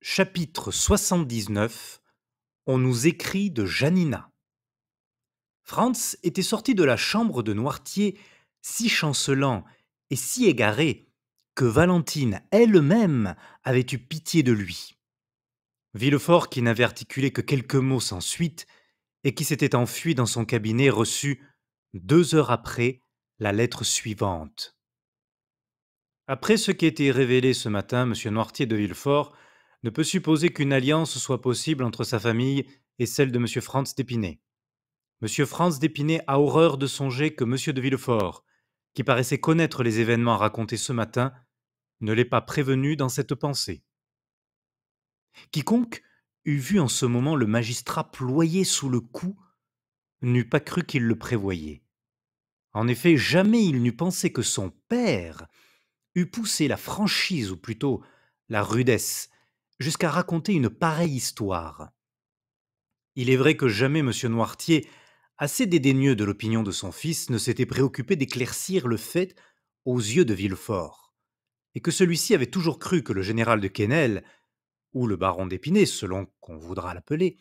Chapitre 79. On nous écrit de Janina. Franz était sorti de la chambre de Noirtier si chancelant et si égaré que Valentine elle-même avait eu pitié de lui. Villefort, qui n'avait articulé que quelques mots sans suite et qui s'était enfui dans son cabinet, reçut, 2 heures après, la lettre suivante. Après ce qui a été révélé ce matin, M. Noirtier de Villefort ne peut supposer qu'une alliance soit possible entre sa famille et celle de M. Franz d'Épinay. M. Franz d'Épinay a horreur de songer que M. de Villefort, qui paraissait connaître les événements racontés ce matin, ne l'ait pas prévenu dans cette pensée. Quiconque eût vu en ce moment le magistrat ployé sous le coup n'eût pas cru qu'il le prévoyait. En effet, jamais il n'eût pensé que son père eût poussé la franchise, ou plutôt la rudesse, jusqu'à raconter une pareille histoire. Il est vrai que jamais M. Noirtier, assez dédaigneux de l'opinion de son fils, ne s'était préoccupé d'éclaircir le fait aux yeux de Villefort, et que celui-ci avait toujours cru que le général de Quesnel, ou le baron d'Épinay, selon qu'on voudra l'appeler,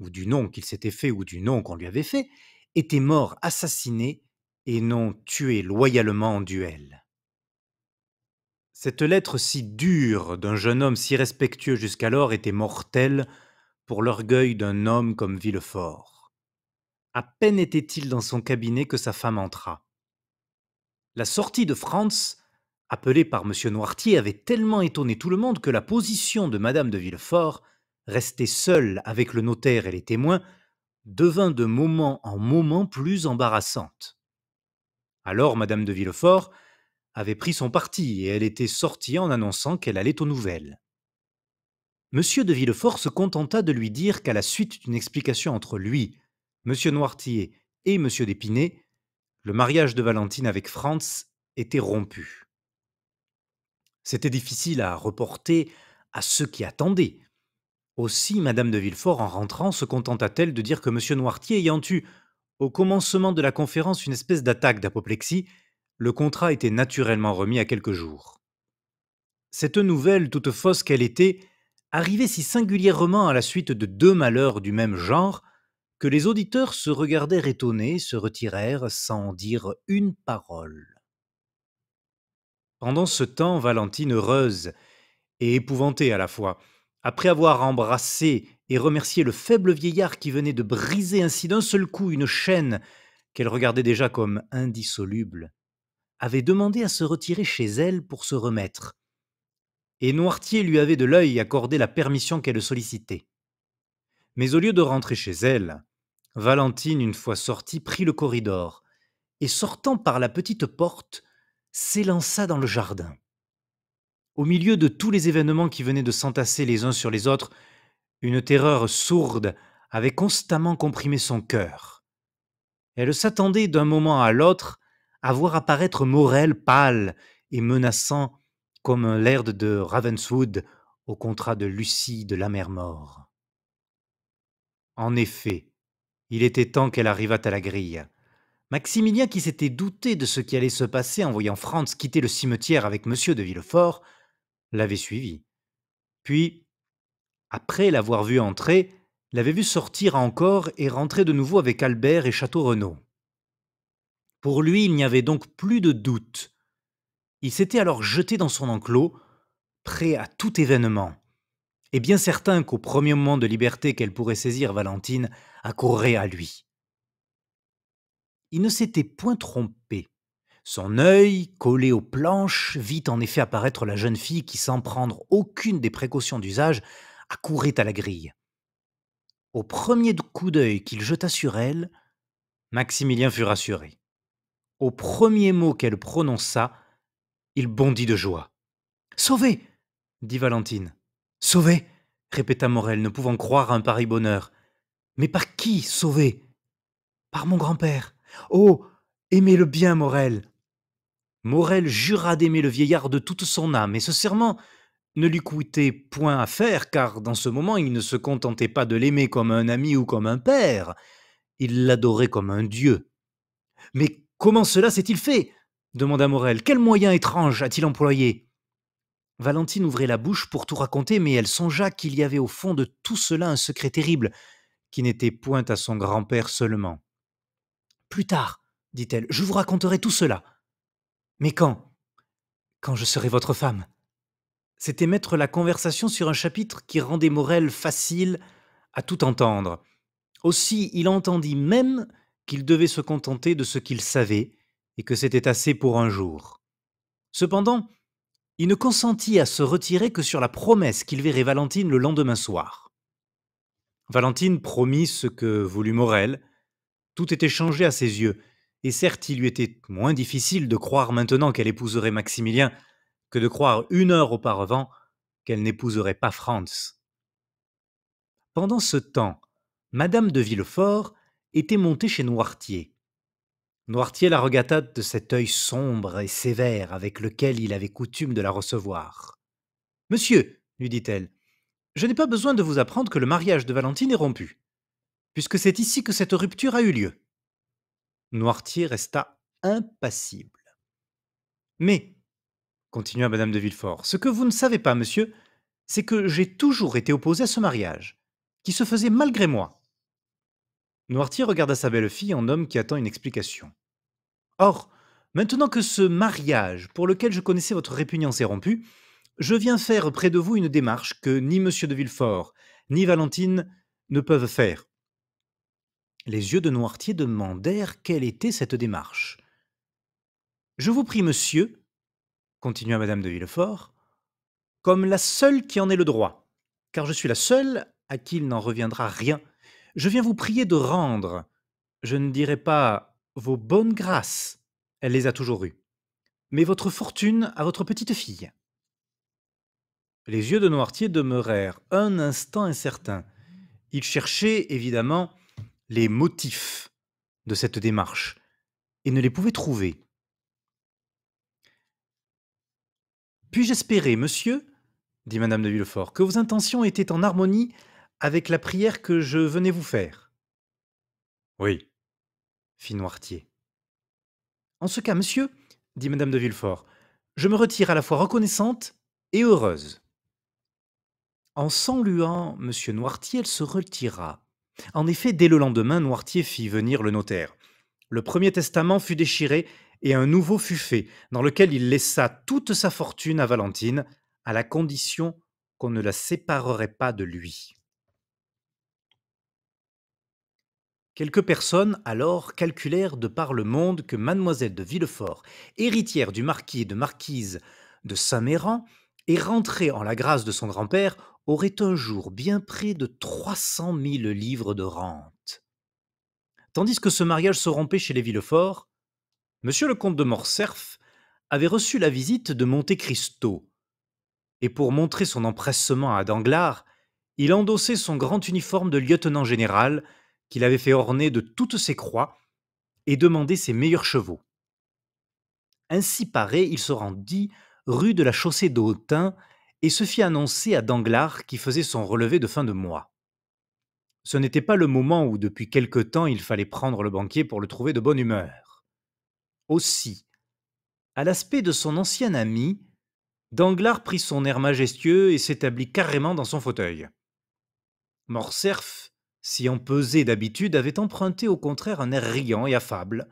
ou du nom qu'il s'était fait ou du nom qu'on lui avait fait, était mort assassiné et non tué loyalement en duel. Cette lettre si dure d'un jeune homme si respectueux jusqu'alors était mortelle pour l'orgueil d'un homme comme Villefort. À peine était-il dans son cabinet que sa femme entra. La sortie de Franz, appelé par M. Noirtier, avait tellement étonné tout le monde que la position de Madame de Villefort, restée seule avec le notaire et les témoins, devint de moment en moment plus embarrassante. Alors Madame de Villefort avait pris son parti et elle était sortie en annonçant qu'elle allait aux nouvelles. Monsieur de Villefort se contenta de lui dire qu'à la suite d'une explication entre lui, Monsieur Noirtier et Monsieur d'Épinay, le mariage de Valentine avec Franz était rompu. C'était difficile à reporter à ceux qui attendaient. Aussi, Madame de Villefort, en rentrant, se contenta-t-elle de dire que Monsieur Noirtier ayant eu, au commencement de la conférence, une espèce d'attaque d'apoplexie, le contrat était naturellement remis à quelques jours. Cette nouvelle, toute fausse qu'elle était, arrivait si singulièrement à la suite de 2 malheurs du même genre, que les auditeurs se regardèrent étonnés, se retirèrent sans dire une parole. Pendant ce temps, Valentine, heureuse et épouvantée à la fois, après avoir embrassé et remercié le faible vieillard qui venait de briser ainsi d'un seul coup une chaîne qu'elle regardait déjà comme indissoluble, avait demandé à se retirer chez elle pour se remettre, et Noirtier lui avait de l'œil accordé la permission qu'elle sollicitait. Mais au lieu de rentrer chez elle, Valentine, une fois sortie, prit le corridor, et sortant par la petite porte, s'élança dans le jardin. Au milieu de tous les événements qui venaient de s'entasser les uns sur les autres, une terreur sourde avait constamment comprimé son cœur. Elle s'attendait d'un moment à l'autre à voir apparaître Morrel pâle et menaçant comme un laird de Ravenswood au contrat de Lucie de Lammermoor. En effet, il était temps qu'elle arrivât à la grille. Maximilien, qui s'était douté de ce qui allait se passer en voyant Franz quitter le cimetière avec M. de Villefort, l'avait suivi. Puis, après l'avoir vu entrer, l'avait vu sortir encore et rentrer de nouveau avec Albert et Château Renaud. Pour lui, il n'y avait donc plus de doute. Il s'était alors jeté dans son enclos, prêt à tout événement, et bien certain qu'au premier moment de liberté qu'elle pourrait saisir, Valentine accourrait à lui. Il ne s'était point trompé. Son œil, collé aux planches, vit en effet apparaître la jeune fille qui, sans prendre aucune des précautions d'usage, accourait à la grille. Au premier coup d'œil qu'il jeta sur elle, Maximilien fut rassuré. Au premier mot qu'elle prononça, il bondit de joie. Sauvé, dit Valentine. Sauvé, répéta Morel, ne pouvant croire à un pareil bonheur. Mais par qui sauvé? Par mon grand-père. Oh, aimez-le bien, Morel. Morel jura d'aimer le vieillard de toute son âme, et ce serment ne lui coûtait point à faire, car dans ce moment il ne se contentait pas de l'aimer comme un ami ou comme un père, il l'adorait comme un dieu. Mais comment cela s'est-il fait? Demanda Morel. Quel moyen étrange a-t-il employé? Valentine ouvrait la bouche pour tout raconter, mais elle songea qu'il y avait au fond de tout cela un secret terrible, qui n'était point à son grand-père seulement. Plus tard, dit-elle, je vous raconterai tout cela. Mais quand? Quand je serai votre femme. C'était mettre la conversation sur un chapitre qui rendait Morel facile à tout entendre. Aussi, il entendit même qu'il devait se contenter de ce qu'il savait, et que c'était assez pour un jour. Cependant, il ne consentit à se retirer que sur la promesse qu'il verrait Valentine le lendemain soir. Valentine promit ce que voulut Morel. Tout était changé à ses yeux, et certes il lui était moins difficile de croire maintenant qu'elle épouserait Maximilien que de croire une heure auparavant qu'elle n'épouserait pas Franz. Pendant ce temps, Madame de Villefort était montée chez Noirtier. Noirtier la regarda de cet œil sombre et sévère avec lequel il avait coutume de la recevoir. Monsieur, lui dit-elle, je n'ai pas besoin de vous apprendre que le mariage de Valentine est rompu, puisque c'est ici que cette rupture a eu lieu. Noirtier resta impassible. Mais, continua Madame de Villefort, ce que vous ne savez pas, monsieur, c'est que j'ai toujours été opposé à ce mariage, qui se faisait malgré moi. Noirtier regarda sa belle-fille en homme qui attend une explication. Or, maintenant que ce mariage, pour lequel je connaissais votre répugnance, est rompu, je viens faire près de vous une démarche que ni monsieur de Villefort, ni Valentine ne peuvent faire. Les yeux de Noirtier demandèrent quelle était cette démarche. Je vous prie, monsieur, continua madame de Villefort, comme la seule qui en ait le droit, car je suis la seule à qui il n'en reviendra rien, je viens vous prier de rendre, je ne dirai pas vos bonnes grâces, elle les a toujours eues, mais votre fortune à votre petite-fille. Les yeux de Noirtier demeurèrent un instant incertains. Il cherchait, évidemment, les motifs de cette démarche, et ne les pouvait trouver. Puis-je espérer, monsieur, dit madame de Villefort, que vos intentions étaient en harmonie avec la prière que je venais vous faire? Oui, fit Noirtier. En ce cas, monsieur, dit madame de Villefort, je me retire à la fois reconnaissante et heureuse. En saluant monsieur Noirtier, elle se retira. En effet, dès le lendemain, Noirtier fit venir le notaire. Le premier testament fut déchiré et un nouveau fut fait, dans lequel il laissa toute sa fortune à Valentine, à la condition qu'on ne la séparerait pas de lui. Quelques personnes alors calculèrent de par le monde que mademoiselle de Villefort, héritière du marquis et de marquise de Saint-Méran, et rentrée en la grâce de son grand-père, aurait un jour bien près de 300 000 livres de rente. Tandis que ce mariage se rompait chez les Villefort, monsieur le comte de Morcerf avait reçu la visite de Monte Cristo, et pour montrer son empressement à Danglars, il endossait son grand uniforme de lieutenant général, qu'il avait fait orner de toutes ses croix, et demandait ses meilleurs chevaux. Ainsi paré, il se rendit rue de la Chaussée d'Autun et se fit annoncer à Danglars qui faisait son relevé de fin de mois. Ce n'était pas le moment où depuis quelque temps il fallait prendre le banquier pour le trouver de bonne humeur. Aussi, à l'aspect de son ancien ami, Danglars prit son air majestueux et s'établit carrément dans son fauteuil. Morcerf, si empesé d'habitude, avait emprunté au contraire un air riant et affable.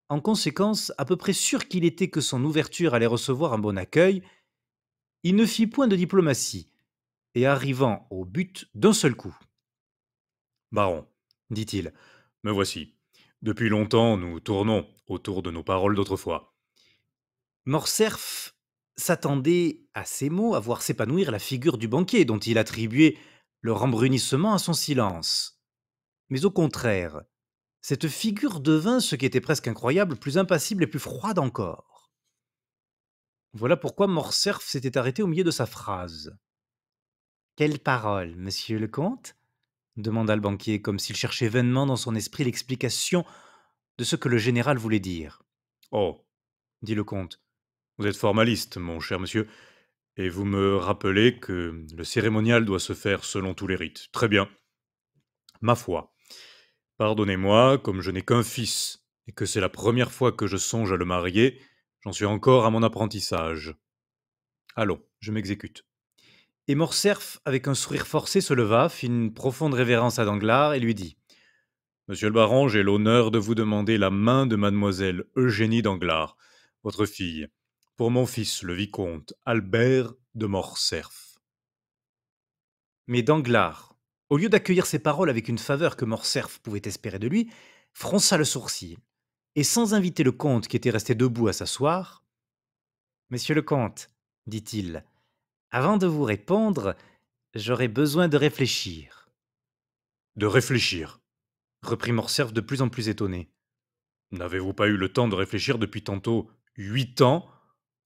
En conséquence, à peu près sûr qu'il était que son ouverture allait recevoir un bon accueil, il ne fit point de diplomatie, et arrivant au but d'un seul coup. Baron, dit-il, me voici. Depuis longtemps, nous tournons autour de nos paroles d'autrefois. Morcerf s'attendait à ces mots à voir s'épanouir la figure du banquier dont il attribuait le rembrunissement à son silence. Mais au contraire, cette figure devint, ce qui était presque incroyable, plus impassible et plus froide encore. Voilà pourquoi Morcerf s'était arrêté au milieu de sa phrase. Quelle parole, monsieur le comte? Demanda le banquier, comme s'il cherchait vainement dans son esprit l'explication de ce que le général voulait dire. Oh, dit le comte, vous êtes formaliste, mon cher monsieur, et vous me rappelez que le cérémonial doit se faire selon tous les rites. Très bien. Ma foi, pardonnez-moi, comme je n'ai qu'un fils, et que c'est la première fois que je songe à le marier, j'en suis encore à mon apprentissage. Allons, je m'exécute. Et Morcerf, avec un sourire forcé, se leva, fit une profonde révérence à Danglars et lui dit: Monsieur le baron, j'ai l'honneur de vous demander la main de mademoiselle Eugénie Danglars, votre fille, pour mon fils, le vicomte Albert de Morcerf. Mais Danglars, au lieu d'accueillir ces paroles avec une faveur que Morcerf pouvait espérer de lui, fronça le sourcil, et sans inviter le comte qui était resté debout à s'asseoir: Monsieur le comte, dit-il, avant de vous répondre, j'aurais besoin de réfléchir. De réfléchir, reprit Morcerf de plus en plus étonné. N'avez-vous pas eu le temps de réfléchir depuis tantôt 8 ans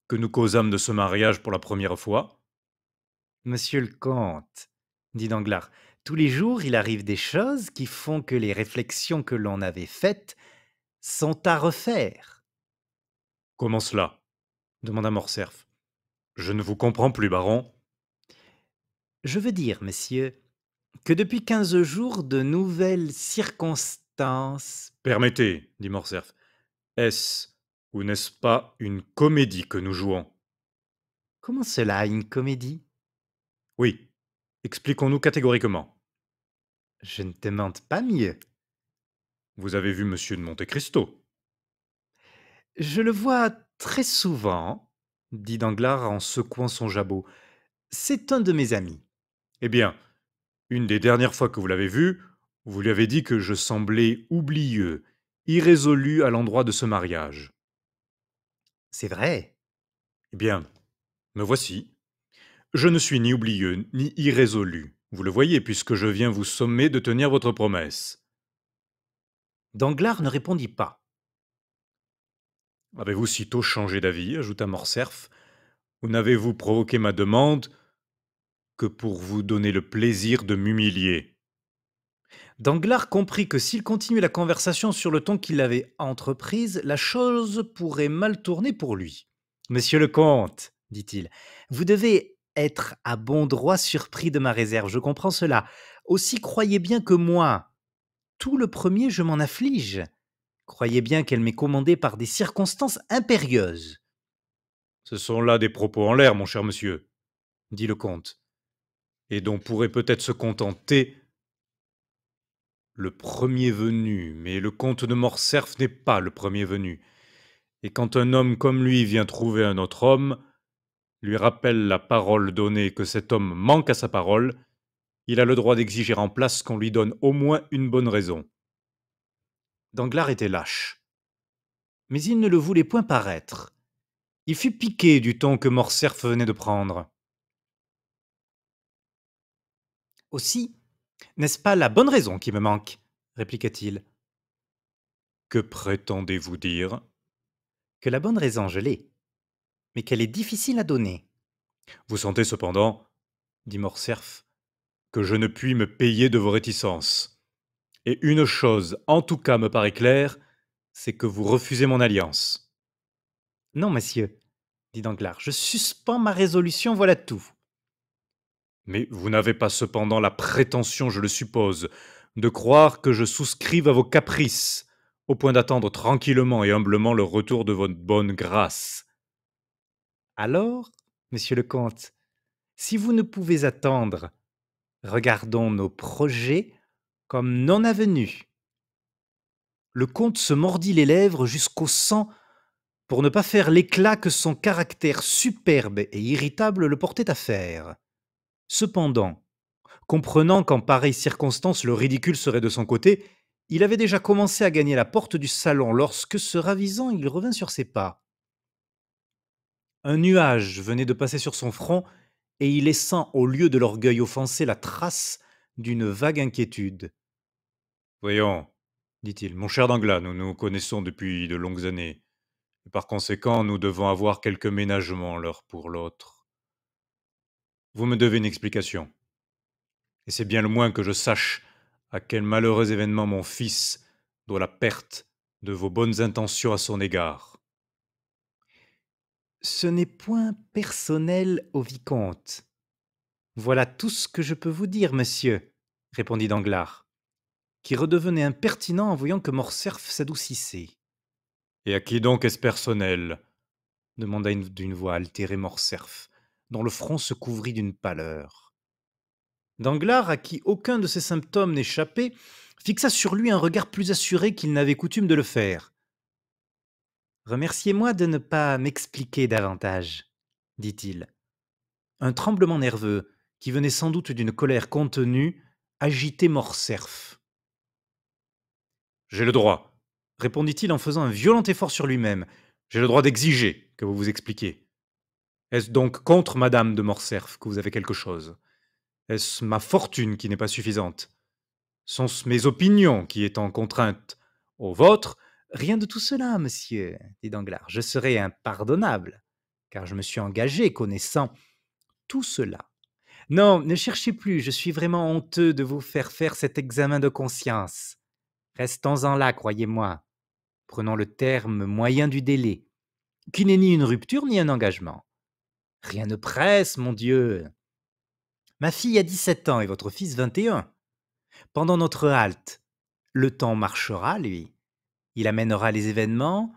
que nous causâmes de ce mariage pour la première fois? Monsieur le comte, dit Danglars, tous les jours il arrive des choses qui font que les réflexions que l'on avait faites sont à refaire. Comment cela? Demanda Morcerf. Je ne vous comprends plus, baron. Je veux dire, monsieur, que depuis 15 jours, de nouvelles circonstances. Permettez, dit Morcerf. Est-ce ou n'est-ce pas une comédie que nous jouons? Comment cela, une comédie? Oui. Expliquons-nous catégoriquement. Je ne demande pas mieux. Vous avez vu Monsieur de Monte Cristo? Je le vois très souvent, dit Danglars en secouant son jabot. C'est un de mes amis. Eh bien, une des dernières fois que vous l'avez vu, vous lui avez dit que je semblais oublieux, irrésolu à l'endroit de ce mariage. C'est vrai. Eh bien, me voici. Je ne suis ni oublieux, ni irrésolu. Vous le voyez, puisque je viens vous sommer de tenir votre promesse. Danglars ne répondit pas. Avez-vous sitôt changé d'avis, ajouta Morcerf, ou n'avez-vous provoqué ma demande que pour vous donner le plaisir de m'humilier? Danglars comprit que s'il continuait la conversation sur le ton qu'il avait entreprise, la chose pourrait mal tourner pour lui. Monsieur le comte, dit-il, vous devez être à bon droit surpris de ma réserve, je comprends cela. Aussi croyez bien que moi, tout le premier, je m'en afflige. Croyez bien qu'elle m'est commandée par des circonstances impérieuses. Ce sont là des propos en l'air, mon cher monsieur, dit le comte, et dont pourrait peut-être se contenter le premier venu, mais le comte de Morcerf n'est pas le premier venu. Et quand un homme comme lui vient trouver un autre homme, lui rappelle la parole donnée que cet homme manque à sa parole, il a le droit d'exiger en place qu'on lui donne au moins une bonne raison. Danglars était lâche, mais il ne le voulait point paraître. Il fut piqué du ton que Morcerf venait de prendre. Aussi, n'est-ce pas la bonne raison qui me manque? Répliqua-t-il. Que prétendez-vous dire? Que la bonne raison, je l'ai, mais qu'elle est difficile à donner. Vous sentez cependant, dit Morcerf, que je ne puis me payer de vos réticences. Et une chose, en tout cas, me paraît claire, c'est que vous refusez mon alliance. Non, monsieur, dit Danglars, je suspends ma résolution, voilà tout. Mais vous n'avez pas cependant la prétention, je le suppose, de croire que je souscrive à vos caprices, au point d'attendre tranquillement et humblement le retour de votre bonne grâce. Alors, monsieur le comte, si vous ne pouvez attendre, regardons nos projets comme non avenus. Le comte se mordit les lèvres jusqu'au sang pour ne pas faire l'éclat que son caractère superbe et irritable le portait à faire. Cependant, comprenant qu'en pareille circonstance le ridicule serait de son côté, il avait déjà commencé à gagner la porte du salon lorsque, se ravisant, il revint sur ses pas. Un nuage venait de passer sur son front et y laissant au lieu de l'orgueil offensé la trace d'une vague inquiétude. Voyons, dit-il, mon cher Danglars, nous nous connaissons depuis de longues années, et par conséquent nous devons avoir quelque ménagement l'un pour l'autre. Vous me devez une explication, et c'est bien le moins que je sache à quel malheureux événement mon fils doit la perte de vos bonnes intentions à son égard. Ce n'est point personnel au vicomte. Voilà tout ce que je peux vous dire, monsieur, répondit Danglars, qui redevenait impertinent en voyant que Morcerf s'adoucissait. Et à qui donc est-ce personnel? Demanda d'une voix altérée Morcerf. dont le front se couvrit d'une pâleur. Danglars, à qui aucun de ces symptômes n'échappait, fixa sur lui un regard plus assuré qu'il n'avait coutume de le faire. Remerciez-moi de ne pas m'expliquer davantage, dit-il. Un tremblement nerveux, qui venait sans doute d'une colère contenue, agitait Morcerf. J'ai le droit, répondit-il en faisant un violent effort sur lui-même. J'ai le droit d'exiger que vous vous expliquiez. Est-ce donc contre Madame de Morcerf que vous avez quelque chose? Est-ce ma fortune qui n'est pas suffisante? Sont-ce mes opinions qui est en contrainte aux vôtres? Rien de tout cela, monsieur, dit Danglars. Je serai impardonnable, car je me suis engagé connaissant tout cela. Non, ne cherchez plus, je suis vraiment honteux de vous faire cet examen de conscience. Restons-en là, croyez-moi. Prenons le terme moyen du délai, qui n'est ni une rupture ni un engagement. Rien ne presse, mon Dieu. Ma fille a 17 ans et votre fils 21. Pendant notre halte, le temps marchera, lui. Il amènera les événements.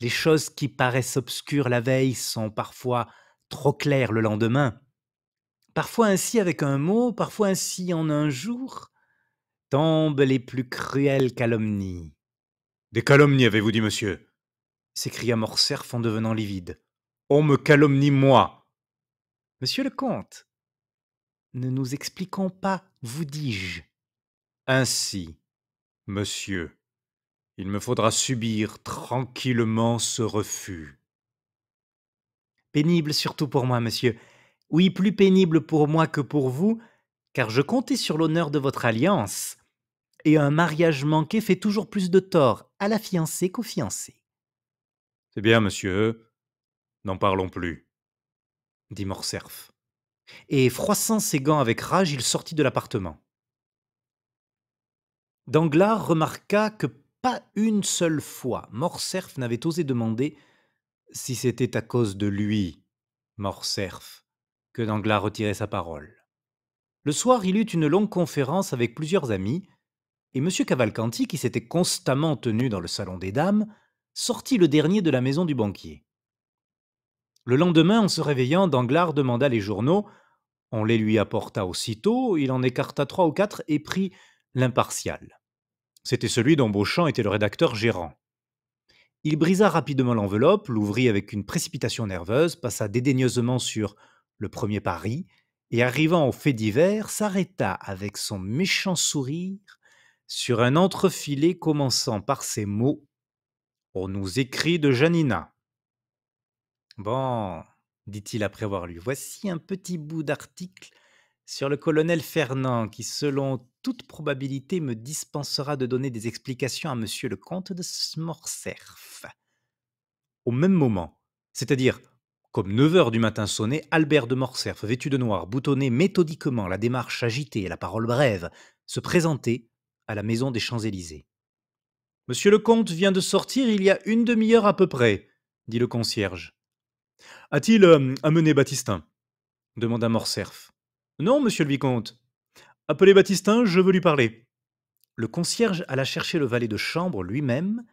Les choses qui paraissent obscures la veille sont parfois trop claires le lendemain. Parfois ainsi avec un mot, parfois ainsi en un jour, tombent les plus cruelles calomnies. Des calomnies, avez-vous dit, monsieur? S'écria Morcerf en devenant livide. On me calomnie, moi. Monsieur le comte, ne nous expliquons pas, vous dis-je. Ainsi, monsieur, il me faudra subir tranquillement ce refus. Pénible surtout pour moi, monsieur. Oui, plus pénible pour moi que pour vous, car je comptais sur l'honneur de votre alliance, et un mariage manqué fait toujours plus de tort à la fiancée qu'au fiancé. C'est bien, monsieur, n'en parlons plus, dit Morcerf. Et froissant ses gants avec rage, il sortit de l'appartement. Danglars remarqua que pas une seule fois Morcerf n'avait osé demander si c'était à cause de lui, Morcerf, que Danglars retirait sa parole. Le soir, il eut une longue conférence avec plusieurs amis, et M. Cavalcanti, qui s'était constamment tenu dans le salon des dames, sortit le dernier de la maison du banquier. Le lendemain, en se réveillant, Danglars demanda les journaux. On les lui apporta aussitôt, il en écarta 3 ou 4 et prit l'Impartial. C'était celui dont Beauchamp était le rédacteur gérant. Il brisa rapidement l'enveloppe, l'ouvrit avec une précipitation nerveuse, passa dédaigneusement sur le premier pari, et arrivant aux faits divers, s'arrêta avec son méchant sourire sur un entrefilet commençant par ces mots: On nous écrit de Janina. Bon, dit-il après avoir lu, voici un petit bout d'article sur le colonel Fernand qui, selon toute probabilité, me dispensera de donner des explications à monsieur le comte de Morcerf. Au même moment, c'est-à-dire comme 9 heures du matin sonnaient, Albert de Morcerf, vêtu de noir, boutonné méthodiquement, la démarche agitée et la parole brève, se présentait à la maison des Champs-Élysées. Monsieur le comte vient de sortir il y a une demi-heure à peu près, dit le concierge. A-t-il amené Baptistin? Demanda Morcerf. Non, monsieur le vicomte. Appelez Baptistin, je veux lui parler. Le concierge alla chercher le valet de chambre lui-même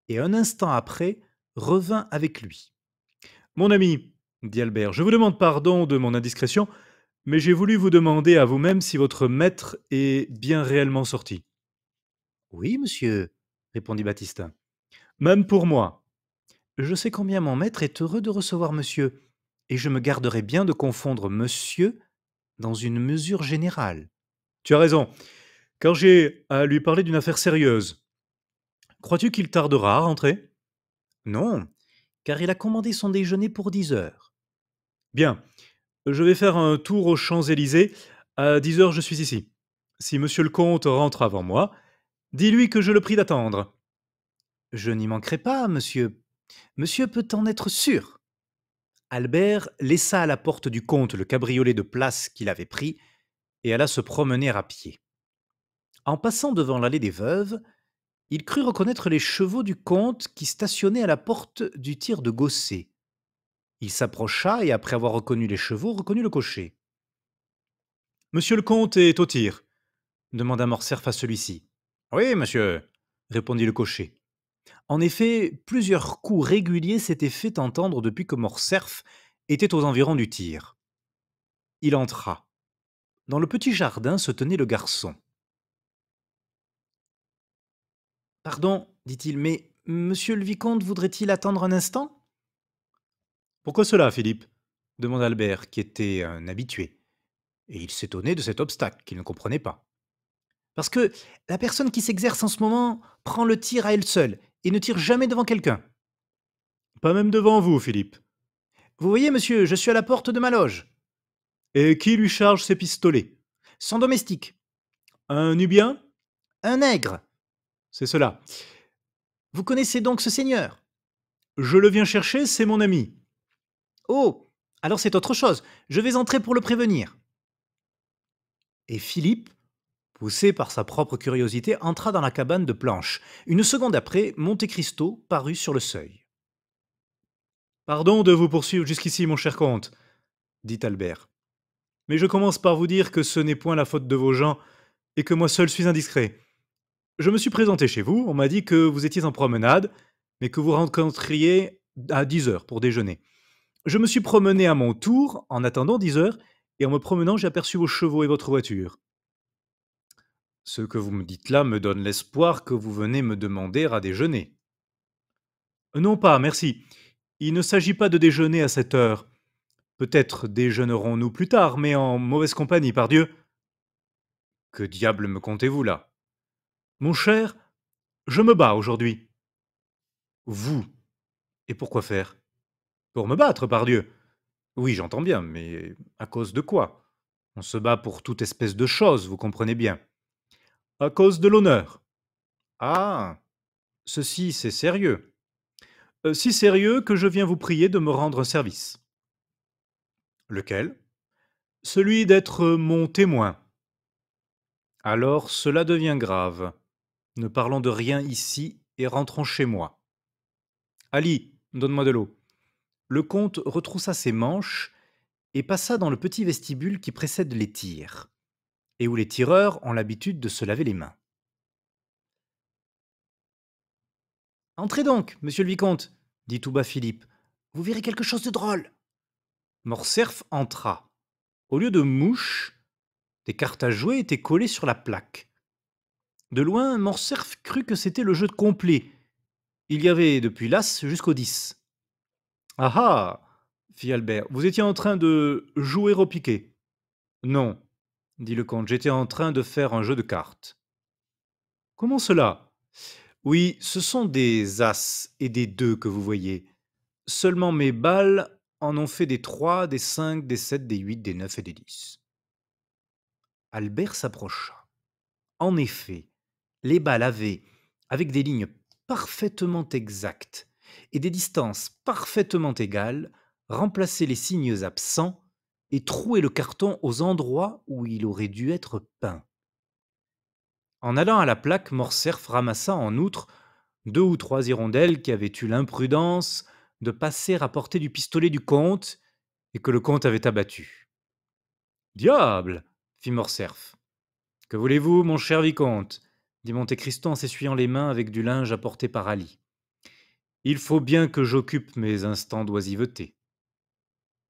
et un instant après revint avec lui. Mon ami, dit Albert, je vous demande pardon de mon indiscrétion, mais j'ai voulu vous demander à vous-même si votre maître est bien réellement sorti. Oui, monsieur, répondit Baptistin. Même pour moi. Je sais combien mon maître est heureux de recevoir monsieur, et je me garderai bien de confondre monsieur dans une mesure générale. Tu as raison, car j'ai à lui parler d'une affaire sérieuse. Crois-tu qu'il tardera à rentrer? Non, car il a commandé son déjeuner pour 10 heures. Bien, je vais faire un tour aux Champs-Élysées. À 10 heures, je suis ici. Si monsieur le comte rentre avant moi, dis-lui que je le prie d'attendre. Je n'y manquerai pas, monsieur. Monsieur peut en être sûr. Albert laissa à la porte du comte le cabriolet de place qu'il avait pris et alla se promener à pied. En passant devant l'allée des Veuves, il crut reconnaître les chevaux du comte qui stationnaient à la porte du tir de Gosset. Il s'approcha et, après avoir reconnu les chevaux, reconnut le cocher. Monsieur le comte est au tir, demanda Morcerf à celui-ci. Oui, monsieur, répondit le cocher. En effet, plusieurs coups réguliers s'étaient fait entendre depuis que Morcerf était aux environs du tir. Il entra. Dans le petit jardin se tenait le garçon. Pardon, dit-il, mais monsieur le vicomte voudrait-il attendre un instant? Pourquoi cela, Philippe? Demanda Albert, qui était un habitué. Et il s'étonnait de cet obstacle qu'il ne comprenait pas. Parce que la personne qui s'exerce en ce moment prend le tir à elle seule et ne tire jamais devant quelqu'un. Pas même devant vous, Philippe. Vous voyez, monsieur, je suis à la porte de ma loge. Et qui lui charge ses pistolets? Son domestique. Un Nubien? Un nègre. C'est cela. Vous connaissez donc ce seigneur? Je le viens chercher, c'est mon ami. Oh, alors c'est autre chose. Je vais entrer pour le prévenir. Et Philippe, poussé par sa propre curiosité, entra dans la cabane de planches. Une seconde après, Monte Cristo parut sur le seuil. Pardon de vous poursuivre jusqu'ici, mon cher comte, dit Albert. Mais je commence par vous dire que ce n'est point la faute de vos gens et que moi seul suis indiscret. Je me suis présenté chez vous, on m'a dit que vous étiez en promenade, mais que vous rencontriez à 10 heures pour déjeuner. Je me suis promené à mon tour en attendant 10 heures, et en me promenant, j'ai aperçu vos chevaux et votre voiture. Ce que vous me dites là me donne l'espoir que vous venez me demander à déjeuner. Non pas, merci. Il ne s'agit pas de déjeuner à cette heure. Peut-être déjeunerons-nous plus tard, mais en mauvaise compagnie, pardieu. Que diable me contez-vous là? Mon cher, je me bats aujourd'hui. Vous? Et pourquoi faire? Pour me battre, pardieu. Oui, j'entends bien, mais à cause de quoi? On se bat pour toute espèce de chose, vous comprenez bien. À cause de l'honneur. Ah, ceci, c'est sérieux. Si sérieux que je viens vous prier de me rendre un service. Lequel? Celui d'être mon témoin. Alors cela devient grave. Ne parlons de rien ici et rentrons chez moi. Ali, donne-moi de l'eau. Le comte retroussa ses manches et passa dans le petit vestibule qui précède les tirs, et où les tireurs ont l'habitude de se laver les mains. Entrez donc, monsieur le vicomte, dit tout bas Philippe. Vous verrez quelque chose de drôle. Morcerf entra. Au lieu de mouches, des cartes à jouer étaient collées sur la plaque. De loin, Morcerf crut que c'était le jeu complet. Il y avait depuis l'as jusqu'au 10. Ah ah, fit Albert, vous étiez en train de jouer au piquet. Non, dit le comte, j'étais en train de faire un jeu de cartes. Comment cela? Oui, ce sont des as et des 2 que vous voyez. Seulement mes balles en ont fait des 3, des 5, des 7, des 8, des 9 et des 10. Albert s'approcha. En effet, les balles avaient, avec des lignes parfaitement exactes et des distances parfaitement égales, remplacé les signes absents et troué le carton aux endroits où il aurait dû être peint. En allant à la plaque, Morcerf ramassa en outre 2 ou 3 hirondelles qui avaient eu l'imprudence de passer à portée du pistolet du comte et que le comte avait abattues. Diable! Fit Morcerf. Que voulez-vous, mon cher vicomte? Dit Monte Cristo en s'essuyant les mains avec du linge apporté par Ali. Il faut bien que j'occupe mes instants d'oisiveté.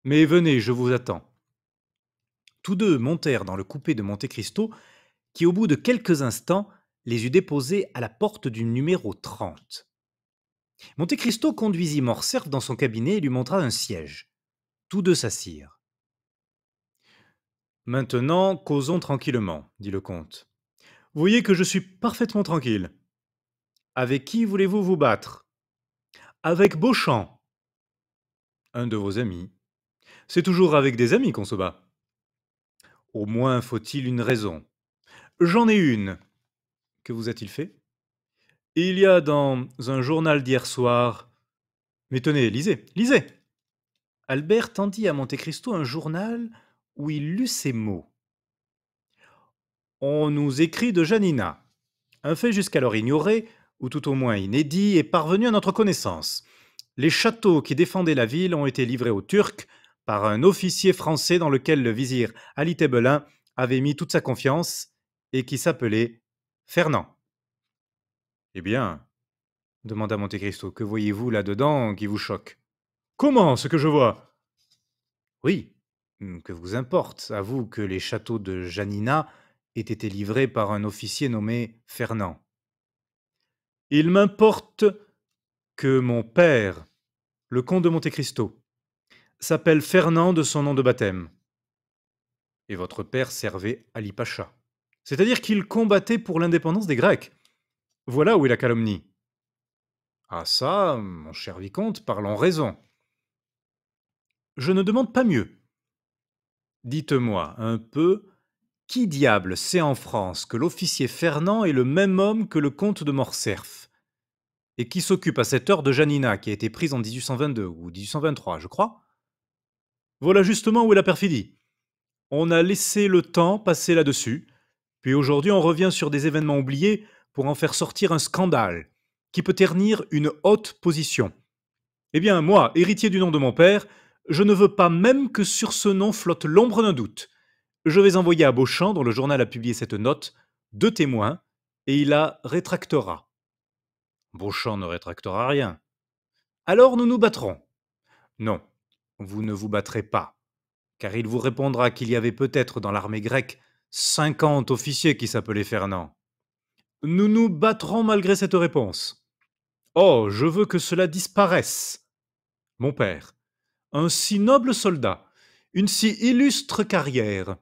Mais venez, je vous attends. Tous deux montèrent dans le coupé de Monte Cristo, qui, au bout de quelques instants, les eut déposés à la porte du numéro 30. Monte Cristo conduisit Morcerf dans son cabinet et lui montra un siège. Tous deux s'assirent. Maintenant, causons tranquillement, dit le comte. Vous voyez que je suis parfaitement tranquille. Avec qui voulez-vous vous battre? Avec Beauchamp. Un de vos amis. C'est toujours avec des amis qu'on se bat. Au moins faut-il une raison. J'en ai une. Que vous a-t-il fait? Il y a dans un journal d'hier soir. Mais tenez, lisez, lisez. Albert tendit à Monte Cristo un journal où il lut ces mots. On nous écrit de Janina. Un fait jusqu'alors ignoré, ou tout au moins inédit, est parvenu à notre connaissance. Les châteaux qui défendaient la ville ont été livrés aux Turcs par un officier français dans lequel le vizir Ali Tebelin avait mis toute sa confiance et qui s'appelait Fernand. Eh bien, demanda Monte Cristo, que voyez-vous là-dedans qui vous choque? Comment ce que je vois? Oui, Que vous importe, à vous que les châteaux de Janina aient été livrés par un officier nommé Fernand. Il m'importe que mon père, le comte de Monte Cristo, s'appelle Fernand de son nom de baptême. Et votre père servait Ali Pacha. C'est-à-dire qu'il combattait pour l'indépendance des Grecs. Voilà où est la calomnie. Ah ça, mon cher vicomte, parlons raison. Je ne demande pas mieux. Dites-moi un peu, qui diable sait en France que l'officier Fernand est le même homme que le comte de Morcerf, et qui s'occupe à cette heure de Janina, qui a été prise en 1822 ou 1823, je crois? Voilà justement où est la perfidie. On a laissé le temps passer là-dessus, puis aujourd'hui on revient sur des événements oubliés pour en faire sortir un scandale qui peut ternir une haute position. Eh bien, moi, héritier du nom de mon père, je ne veux pas même que sur ce nom flotte l'ombre d'un doute. Je vais envoyer à Beauchamp, dont le journal a publié cette note, 2 témoins, et il la rétractera. Beauchamp ne rétractera rien. Alors nous nous battrons. Non, vous ne vous battrez pas, car il vous répondra qu'il y avait peut-être dans l'armée grecque 50 officiers qui s'appelaient Fernand. Nous nous battrons malgré cette réponse. Oh, je veux que cela disparaisse. Mon père, un si noble soldat, une si illustre carrière.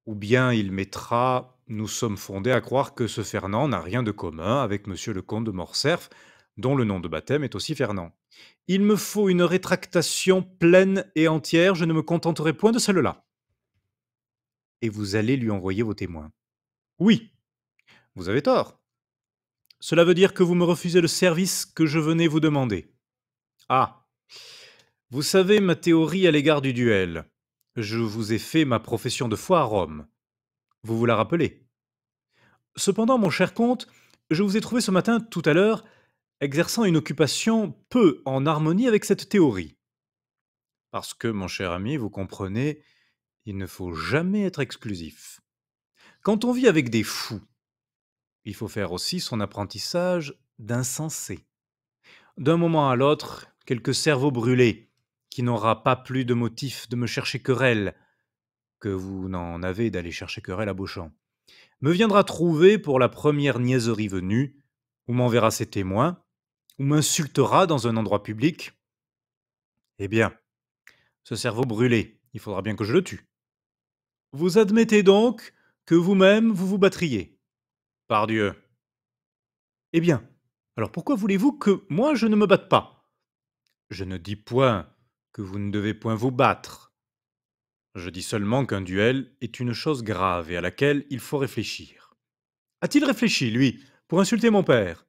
Ou bien il mettra: «Nous sommes fondés à croire que ce Fernand n'a rien de commun avec monsieur le comte de Morcerf, dont le nom de baptême est aussi Fernand». Il me faut une rétractation pleine et entière, je ne me contenterai point de celle-là. Et vous allez lui envoyer vos témoins. Oui, vous avez tort. Cela veut dire que vous me refusez le service que je venais vous demander. Ah, vous savez ma théorie à l'égard du duel. Je vous ai fait ma profession de foi à Rome. Vous vous la rappelez? Cependant, mon cher comte, je vous ai trouvé ce matin, tout à l'heure, exerçant une occupation peu en harmonie avec cette théorie. Parce que, mon cher ami, vous comprenez, il ne faut jamais être exclusif. Quand on vit avec des fous, il faut faire aussi son apprentissage d'insensé. D'un moment à l'autre, quelque cerveau brûlé, qui n'aura pas plus de motif de me chercher querelle, que vous n'en avez d'aller chercher querelle à Beauchamp, me viendra trouver pour la première niaiserie venue, ou m'enverra ses témoins, ou m'insultera dans un endroit public. Eh bien, ce cerveau brûlé, il faudra bien que je le tue. Vous admettez donc que vous-même vous vous battriez. Pardieu. Eh bien, alors pourquoi voulez-vous que moi je ne me batte pas? Je ne dis point que vous ne devez point vous battre. Je dis seulement qu'un duel est une chose grave et à laquelle il faut réfléchir. A-t-il réfléchi, lui, pour insulter mon père?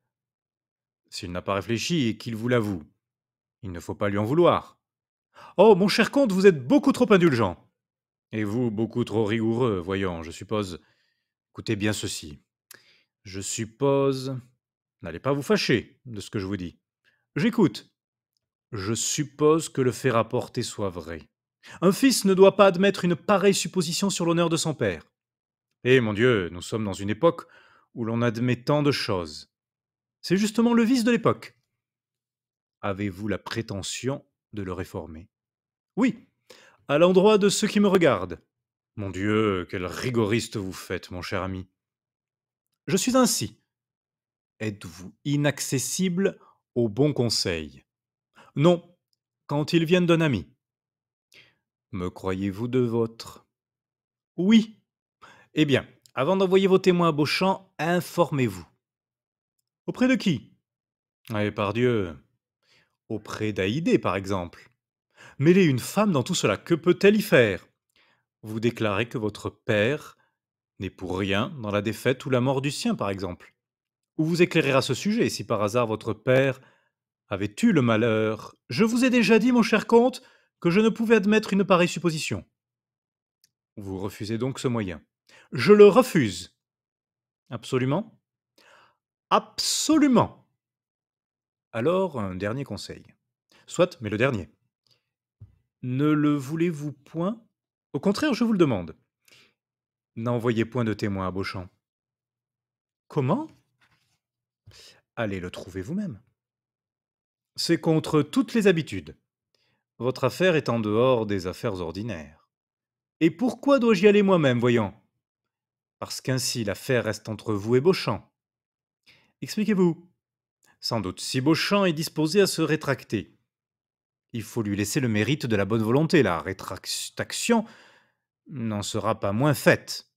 S'il n'a pas réfléchi et qu'il vous l'avoue, il ne faut pas lui en vouloir. Oh, mon cher comte, vous êtes beaucoup trop indulgent. Et vous, beaucoup trop rigoureux, voyons, je suppose. Écoutez bien ceci. Je suppose. N'allez pas vous fâcher de ce que je vous dis. J'écoute. Je suppose que le fait rapporté soit vrai. Un fils ne doit pas admettre une pareille supposition sur l'honneur de son père. Eh mon Dieu, nous sommes dans une époque où l'on admet tant de choses. C'est justement le vice de l'époque. Avez-vous la prétention de le réformer? Oui, à l'endroit de ceux qui me regardent. Mon Dieu, quel rigoriste vous faites, mon cher ami. Je suis ainsi. Êtes-vous inaccessible aux bons conseils? Non, quand ils viennent d'un ami. Me croyez-vous de votre? Oui. Eh bien, avant d'envoyer vos témoins à Beauchamp, informez-vous. Auprès de qui? Eh, pardieu, auprès d'Haïdée, par exemple. Mêlez une femme dans tout cela, que peut-elle y faire? Vous déclarez que votre père n'est pour rien dans la défaite ou la mort du sien, par exemple. Ou vous éclairez à ce sujet, si par hasard votre père avait eu le malheur. Je vous ai déjà dit, mon cher comte, que je ne pouvais admettre une pareille supposition. Vous refusez donc ce moyen. Je le refuse. Absolument? Absolument. Alors, un dernier conseil. Soit, mais le dernier. Ne le voulez-vous point? Au contraire, je vous le demande. N'envoyez point de témoin à Beauchamp. Comment? Allez le trouver vous-même. C'est contre toutes les habitudes. Votre affaire est en dehors des affaires ordinaires. Et pourquoi dois-je y aller moi-même, voyons? Parce qu'ainsi l'affaire reste entre vous et Beauchamp. Expliquez-vous. Sans doute, si Beauchamp est disposé à se rétracter, il faut lui laisser le mérite de la bonne volonté. La rétraction n'en sera pas moins faite.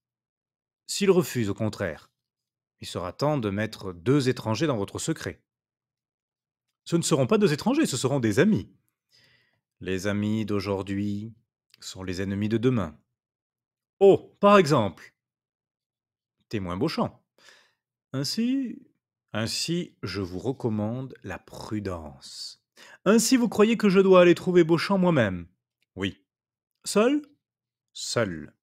S'il refuse, au contraire, il sera temps de mettre 2 étrangers dans votre secret. Ce ne seront pas 2 étrangers, ce seront des amis. Les amis d'aujourd'hui sont les ennemis de demain. Oh, par exemple, témoin Beauchamp. Ainsi, ainsi, je vous recommande la prudence. Ainsi, vous croyez que je dois aller trouver Beauchamp moi-même? Oui. Seul? Seul.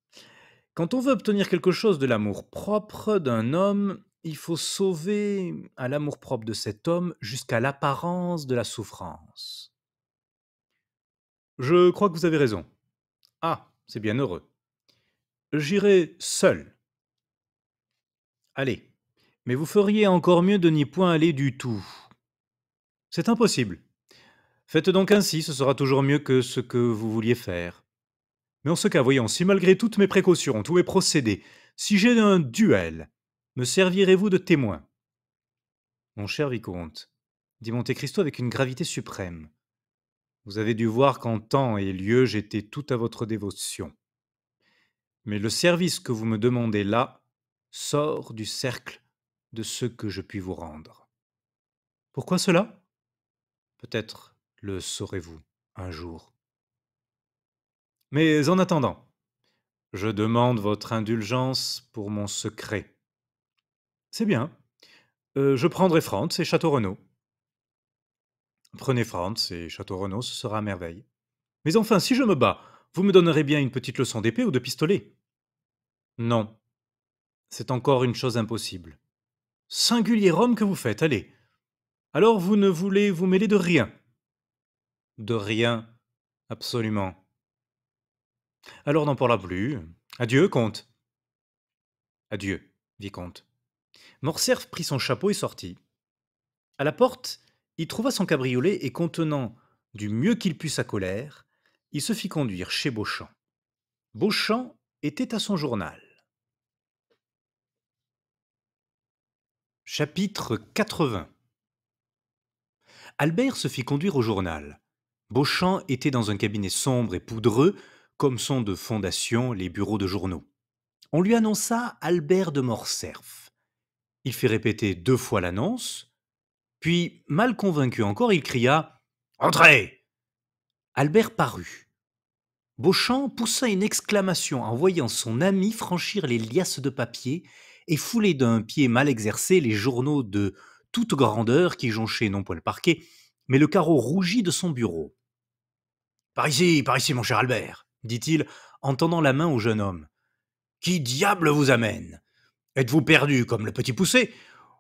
Quand on veut obtenir quelque chose de l'amour-propre d'un homme, il faut sauver à l'amour-propre de cet homme jusqu'à l'apparence de la souffrance. Je crois que vous avez raison. Ah, c'est bien heureux. J'irai seul. Allez. Mais vous feriez encore mieux de n'y point aller du tout. C'est impossible. Faites donc ainsi, ce sera toujours mieux que ce que vous vouliez faire. Mais en ce cas, voyons, si malgré toutes mes précautions, tous mes procédés, si j'ai un duel, me servirez-vous de témoin? Mon cher vicomte, dit Monte Cristo avec une gravité suprême, vous avez dû voir qu'en temps et lieu j'étais tout à votre dévotion. Mais le service que vous me demandez là sort du cercle de ce que je puis vous rendre. Pourquoi cela? Peut-être le saurez-vous un jour. Mais en attendant, je demande votre indulgence pour mon secret. C'est bien. Je prendrai Frantz et Château Renaud. Prenez Frantz et Château Renaud, ce sera à merveille. Mais enfin, si je me bats, vous me donnerez bien une petite leçon d'épée ou de pistolet? Non, c'est encore une chose impossible. Singulier homme que vous faites, allez. Alors vous ne voulez vous mêler de rien? De rien, absolument. Alors n'en parlera plus. Adieu, comte. Adieu, vicomte. Morcerf prit son chapeau et sortit. À la porte, il trouva son cabriolet et contenant du mieux qu'il put sa colère, il se fit conduire chez Beauchamp. Beauchamp était à son journal. Chapitre 80. Albert se fit conduire au journal. Beauchamp était dans un cabinet sombre et poudreux, comme sont de fondation les bureaux de journaux. On lui annonça Albert de Morcerf. Il fit répéter 2 fois l'annonce, puis, mal convaincu encore, il cria Entrez. Albert parut. Beauchamp poussa une exclamation en voyant son ami franchir les liasses de papier et fouler d'un pied mal exercé les journaux de toute grandeur qui jonchaient non point le parquet, mais le carreau rougi de son bureau. Par ici, mon cher Albert, dit-il en tendant la main au jeune homme. Qui diable vous amène? Êtes-vous perdu comme le petit poussé,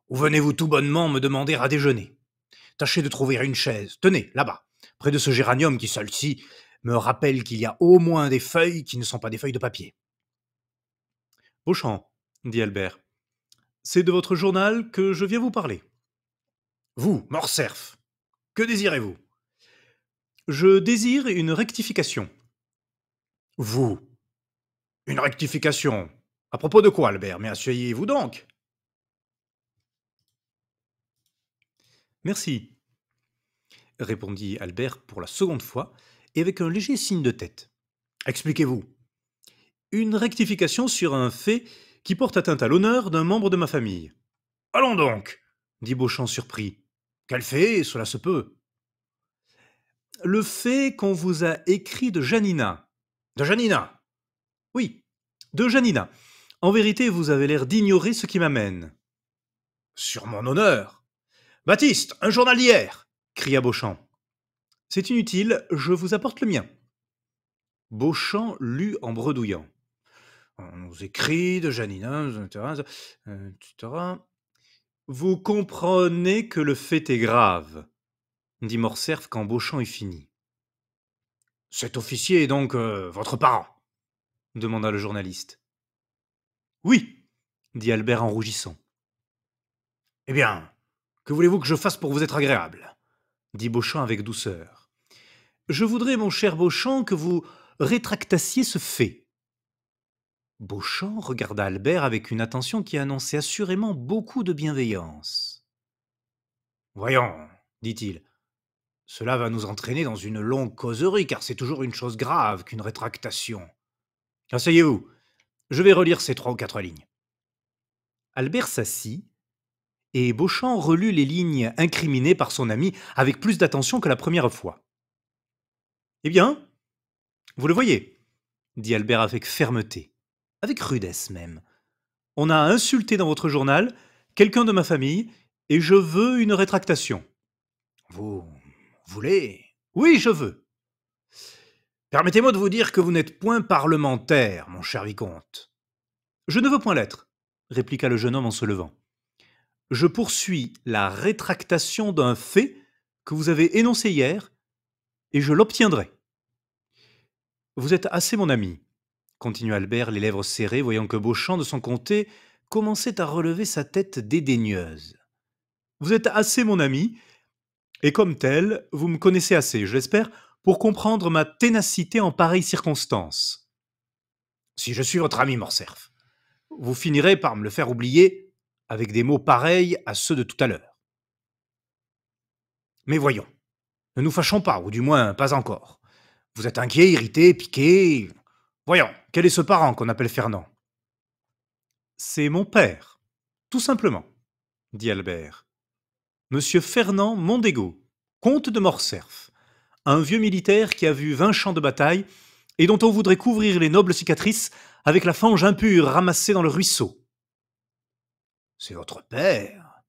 ou venez-vous tout bonnement me demander à déjeuner? Tâchez de trouver une chaise, tenez, là-bas, près de ce géranium qui, seul-ci, me rappelle qu'il y a au moins des feuilles qui ne sont pas des feuilles de papier. Beauchamp, dit Albert, c'est de votre journal que je viens vous parler. Vous, Morcerf, que désirez-vous? Je désire une rectification. Vous, une rectification? À propos de quoi, Albert? Mais asseyez-vous donc. Merci, répondit Albert pour la seconde fois, et avec un léger signe de tête. Expliquez-vous. Une rectification sur un fait qui porte atteinte à l'honneur d'un membre de ma famille. Allons donc, dit Beauchamp surpris. Quel fait, cela se peut? Le fait qu'on vous a écrit de Janina. De Janina? Oui, de Janina. En vérité, vous avez l'air d'ignorer ce qui m'amène. Sur mon honneur. Baptiste, un journal d'hier, cria Beauchamp. C'est inutile, je vous apporte le mien. Beauchamp lut en bredouillant. On nous écrit de Janina, etc., etc. Vous comprenez que le fait est grave, dit Morcerf quand Beauchamp eut fini. Cet officier est donc votre parent? Demanda le journaliste. Oui, dit Albert en rougissant. Eh bien, que voulez-vous que je fasse pour vous être agréable? Dit Beauchamp avec douceur. Je voudrais, mon cher Beauchamp, que vous rétractassiez ce fait. Beauchamp regarda Albert avec une attention qui annonçait assurément beaucoup de bienveillance. Voyons, dit-il, cela va nous entraîner dans une longue causerie, car c'est toujours une chose grave qu'une rétractation. Asseyez-vous, je vais relire ces 3 ou 4 lignes. Albert s'assit, et Beauchamp relut les lignes incriminées par son ami avec plus d'attention que la première fois. Eh bien, vous le voyez, dit Albert avec fermeté, avec rudesse même. On a insulté dans votre journal quelqu'un de ma famille, et je veux une rétractation. Vous voulez? Oui, je veux. Permettez-moi de vous dire que vous n'êtes point parlementaire, mon cher vicomte. Je ne veux point l'être, répliqua le jeune homme en se levant. Je poursuis la rétractation d'un fait que vous avez énoncé hier, et je l'obtiendrai. Vous êtes assez mon ami, continua Albert, les lèvres serrées, voyant que Beauchamp, de son côté, commençait à relever sa tête dédaigneuse. Vous êtes assez mon ami, et comme tel, vous me connaissez assez, je l'espère, pour comprendre ma ténacité en pareille circonstance. Si je suis votre ami, Morcerf, vous finirez par me le faire oublier avec des mots pareils à ceux de tout à l'heure. Mais voyons, ne nous fâchons pas, ou du moins pas encore. Vous êtes inquiet, irrité, piqué. Voyons, quel est ce parent qu'on appelle Fernand? C'est mon père, tout simplement, dit Albert. Monsieur Fernand Mondego, comte de Morcerf, un vieux militaire qui a vu 20 champs de bataille et dont on voudrait couvrir les nobles cicatrices avec la fange impure ramassée dans le ruisseau. C'est votre père,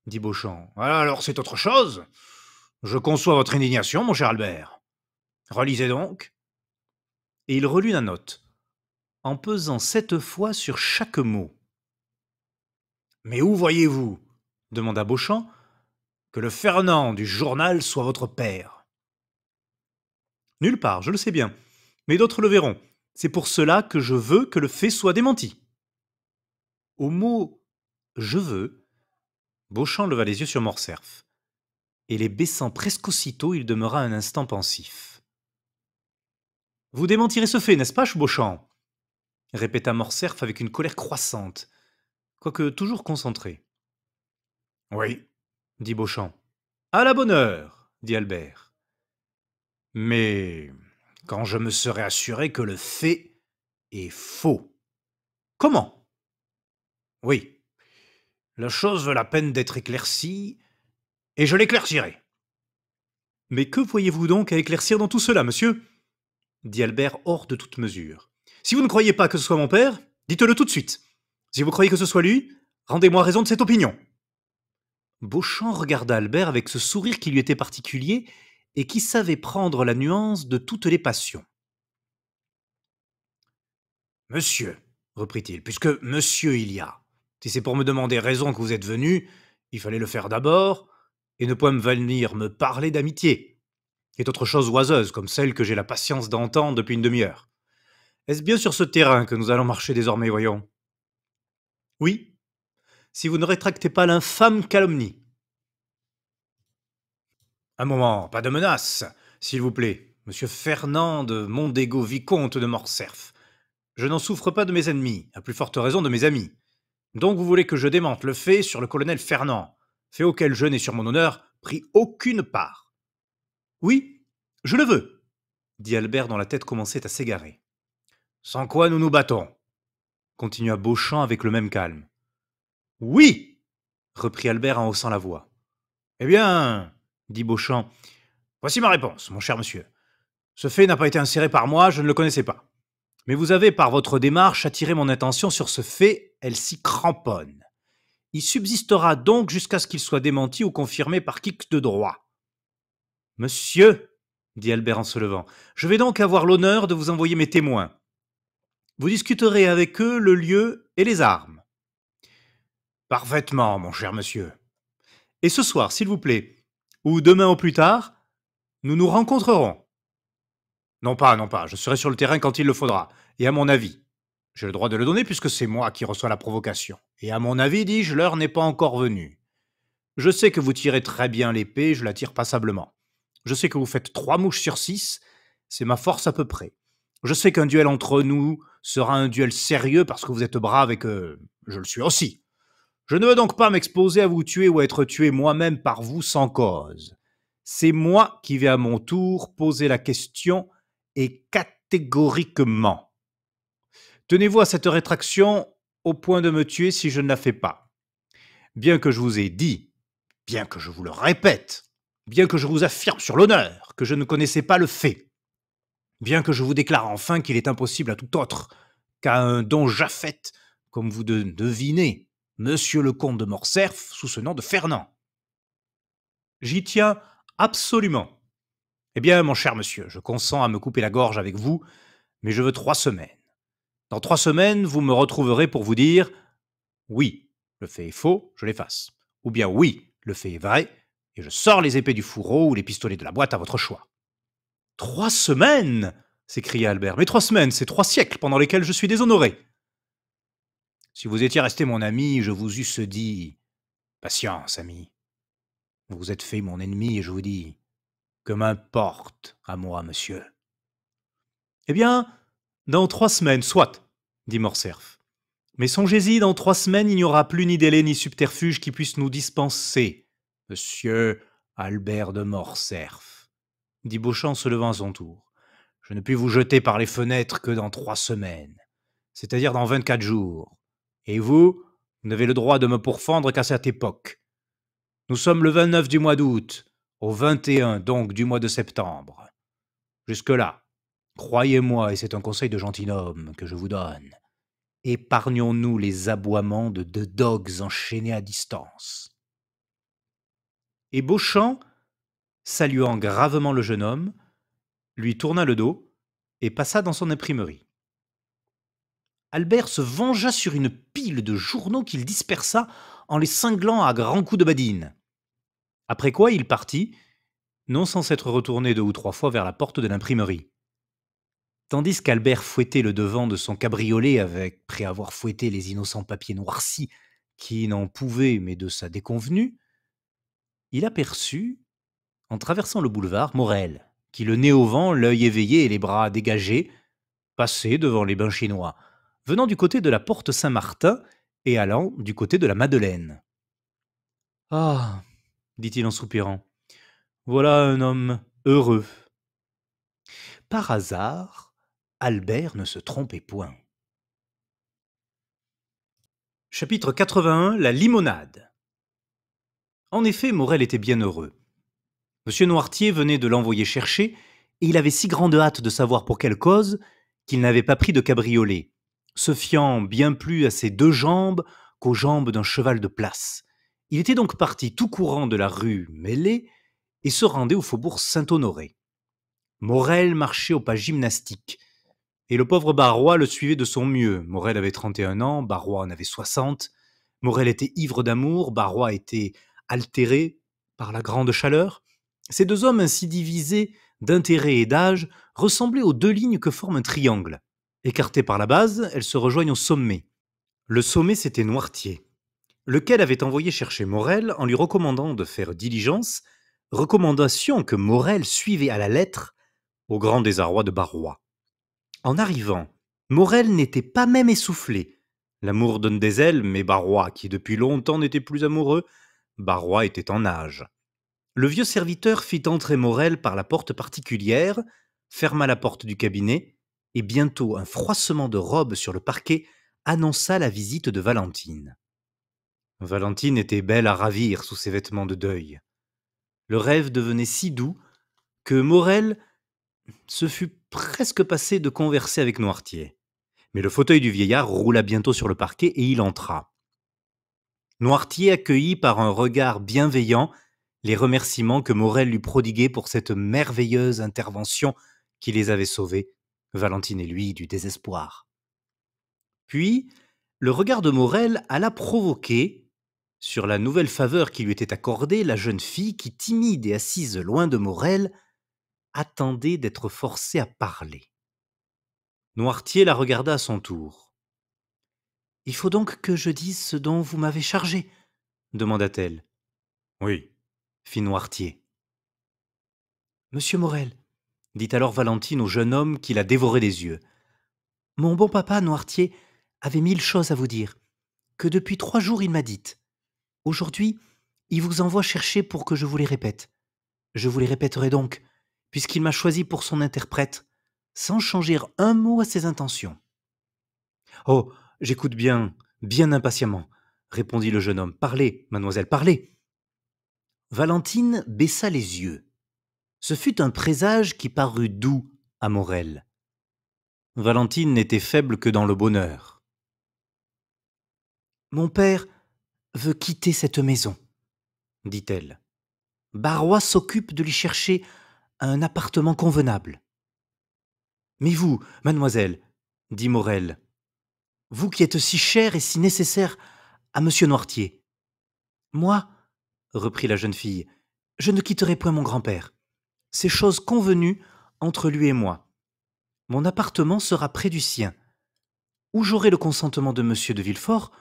dit Beauchamp. Alors c'est autre chose. Je conçois votre indignation, mon cher Albert. Relisez donc. Et il relut la note, en pesant 7 fois sur chaque mot. Mais où voyez-vous, demanda Beauchamp, que le Fernand du journal soit votre père? Nulle part, je le sais bien, mais d'autres le verront. C'est pour cela que je veux que le fait soit démenti. Au mot « je veux », Beauchamp leva les yeux sur Morcerf, et les baissant presque aussitôt, il demeura un instant pensif. « Vous démentirez ce fait, n'est-ce pas, Beauchamp ?» répéta Morcerf avec une colère croissante, quoique toujours concentrée. « Oui, » dit Beauchamp. « À la bonne heure, » dit Albert. « Mais quand je me serai assuré que le fait est faux. »« Comment ?»« Oui, la chose vaut la peine d'être éclaircie, et je l'éclaircirai. »« Mais que voyez-vous donc à éclaircir dans tout cela, monsieur ?» dit Albert hors de toute mesure. « Si vous ne croyez pas que ce soit mon père, dites-le tout de suite. Si vous croyez que ce soit lui, rendez-moi raison de cette opinion. » Beauchamp regarda Albert avec ce sourire qui lui était particulier et qui savait prendre la nuance de toutes les passions. « Monsieur, reprit-il, puisque monsieur il y a, si c'est pour me demander raison que vous êtes venu, il fallait le faire d'abord, et ne point me venir me parler d'amitié, qui est autre chose oiseuse, comme celle que j'ai la patience d'entendre depuis une demi-heure. Est-ce bien sur ce terrain que nous allons marcher désormais, voyons? Oui, si vous ne rétractez pas l'infâme calomnie. Un moment, pas de menace, s'il vous plaît, monsieur Fernand de Mondego, vicomte de Morcerf. Je n'en souffre pas de mes ennemis, à plus forte raison de mes amis. Donc vous voulez que je démente le fait sur le colonel Fernand, fait auquel je n'ai sur mon honneur pris aucune part. Oui, je le veux, dit Albert dont la tête commençait à s'égarer. Sans quoi nous nous battons, continua Beauchamp avec le même calme. Oui, reprit Albert en haussant la voix. Eh bien, dit Beauchamp, voici ma réponse, mon cher monsieur. Ce fait n'a pas été inséré par moi, je ne le connaissais pas. Mais vous avez, par votre démarche, attiré mon attention sur ce fait, elle s'y cramponne. Il subsistera donc jusqu'à ce qu'il soit démenti ou confirmé par quique de droit. Monsieur, dit Albert en se levant, je vais donc avoir l'honneur de vous envoyer mes témoins. Vous discuterez avec eux le lieu et les armes. Parfaitement, mon cher monsieur. Et ce soir, s'il vous plaît, ou demain au plus tard, nous nous rencontrerons. Non pas, je serai sur le terrain quand il le faudra, et à mon avis. J'ai le droit de le donner puisque c'est moi qui reçois la provocation. Et à mon avis, dis-je, l'heure n'est pas encore venue. Je sais que vous tirez très bien l'épée, je la tire passablement. Je sais que vous faites 3 mouches sur 6, c'est ma force à peu près. Je sais qu'un duel entre nous sera un duel sérieux parce que vous êtes brave et que je le suis aussi. Je ne veux donc pas m'exposer à vous tuer ou à être tué moi-même par vous sans cause. C'est moi qui vais à mon tour poser la question et catégoriquement. Tenez-vous à cette rétraction au point de me tuer si je ne la fais pas. Bien que je vous ai dit, bien que je vous le répète, bien que je vous affirme sur l'honneur que je ne connaissais pas le fait, bien que je vous déclare enfin qu'il est impossible à tout autre qu'à un don Jaffet, comme vous devinez, monsieur le comte de Morcerf, sous ce nom de Fernand. J'y tiens absolument. Eh bien, mon cher monsieur, je consens à me couper la gorge avec vous, mais je veux 3 semaines. Dans 3 semaines, vous me retrouverez pour vous dire oui, le fait est faux, je l'efface. Ou bien oui, le fait est vrai, et je sors les épées du fourreau ou les pistolets de la boîte à votre choix. 3 semaines s'écria Albert. Mais 3 semaines, c'est 3 siècles pendant lesquels je suis déshonoré. Si vous étiez resté mon ami, je vous eusse dit patience, ami. Vous vous êtes fait mon ennemi et je vous dis que m'importe à moi, monsieur. Eh bien, dans 3 semaines, soit, dit Morcerf. Mais songez-y, dans 3 semaines, il n'y aura plus ni délai ni subterfuge qui puisse nous dispenser, monsieur Albert de Morcerf, dit Beauchamp se levant à son tour. Je ne puis vous jeter par les fenêtres que dans 3 semaines, c'est-à-dire dans 24 jours. Et vous n'avez le droit de me pourfendre qu'à cette époque. Nous sommes le 29 du mois d'août, au 21 donc du mois de septembre. Jusque-là, croyez-moi, et c'est un conseil de gentilhomme que je vous donne, épargnons-nous les aboiements de 2 dogues enchaînés à distance. Et Beauchamp, saluant gravement le jeune homme, lui tourna le dos et passa dans son imprimerie. Albert se vengea sur une pile de journaux qu'il dispersa en les cinglant à grands coups de badine. Après quoi il partit, non sans s'être retourné 2 ou 3 fois vers la porte de l'imprimerie. Tandis qu'Albert fouettait le devant de son cabriolet après avoir fouetté les innocents papiers noircis qui n'en pouvaient mais de sa déconvenue, il aperçut, en traversant le boulevard, Morel, qui, le nez au vent, l'œil éveillé et les bras dégagés, passait devant les bains chinois, venant du côté de la porte Saint-Martin et allant du côté de la Madeleine. Ah, dit-il en soupirant, voilà un homme heureux. Par hasard, Albert ne se trompait point. Chapitre 81. La limonade. En effet, Morel était bien heureux. Monsieur Noirtier venait de l'envoyer chercher, et il avait si grande hâte de savoir pour quelle cause qu'il n'avait pas pris de cabriolet, se fiant bien plus à ses 2 jambes qu'aux jambes d'un cheval de place. Il était donc parti tout courant de la rue Mêlée et se rendait au faubourg Saint-Honoré. Morel marchait au pas gymnastique, et le pauvre Barrois le suivait de son mieux. Morel avait 31 ans, Barrois en avait 60. Morel était ivre d'amour, Barrois était altéré par la grande chaleur. Ces 2 hommes ainsi divisés d'intérêt et d'âge ressemblaient aux 2 lignes que forme un triangle. Écartées par la base, elles se rejoignent au sommet. Le sommet, c'était Noirtier, lequel avait envoyé chercher Morel en lui recommandant de faire diligence, recommandation que Morel suivait à la lettre, au grand désarroi de Barrois. En arrivant, Morel n'était pas même essoufflé. L'amour donne des ailes, mais Barrois, qui depuis longtemps n'était plus amoureux, Barrois était en âge. Le vieux serviteur fit entrer Morel par la porte particulière, ferma la porte du cabinet, et bientôt un froissement de robe sur le parquet annonça la visite de Valentine. Valentine était belle à ravir sous ses vêtements de deuil. Le rêve devenait si doux que Morel se fut presque passé de converser avec Noirtier. Mais le fauteuil du vieillard roula bientôt sur le parquet et il entra. Noirtier accueillit par un regard bienveillant les remerciements que Morel lui prodiguait pour cette merveilleuse intervention qui les avait sauvés, Valentine et lui, du désespoir. Puis, le regard de Morel alla provoquer, sur la nouvelle faveur qui lui était accordée, la jeune fille qui, timide et assise loin de Morel, attendait d'être forcée à parler. Noirtier la regarda à son tour. « Il faut donc que je dise ce dont vous m'avez chargé ?» demanda-t-elle. « Oui, fit Noirtier. Monsieur Morel, dit alors Valentine au jeune homme qui la dévorait des yeux. Mon bon papa Noirtier avait 1000 choses à vous dire, que depuis 3 jours il m'a dites. Aujourd'hui, il vous envoie chercher pour que je vous les répète. Je vous les répéterai donc, puisqu'il m'a choisi pour son interprète, sans changer un mot à ses intentions. Oh, j'écoute bien, bien impatiemment, répondit le jeune homme. Parlez, mademoiselle, parlez. Valentine baissa les yeux. Ce fut un présage qui parut doux à Morel. Valentine n'était faible que dans le bonheur. Mon père veut quitter cette maison, dit-elle. Barrois s'occupe de lui chercher un appartement convenable. Mais vous, mademoiselle, dit Morel, vous qui êtes si chère et si nécessaire à monsieur Noirtier. Moi, reprit la jeune fille, je ne quitterai point mon grand-père. C'est chose convenue entre lui et moi. Mon appartement sera près du sien, où j'aurai le consentement de monsieur de Villefort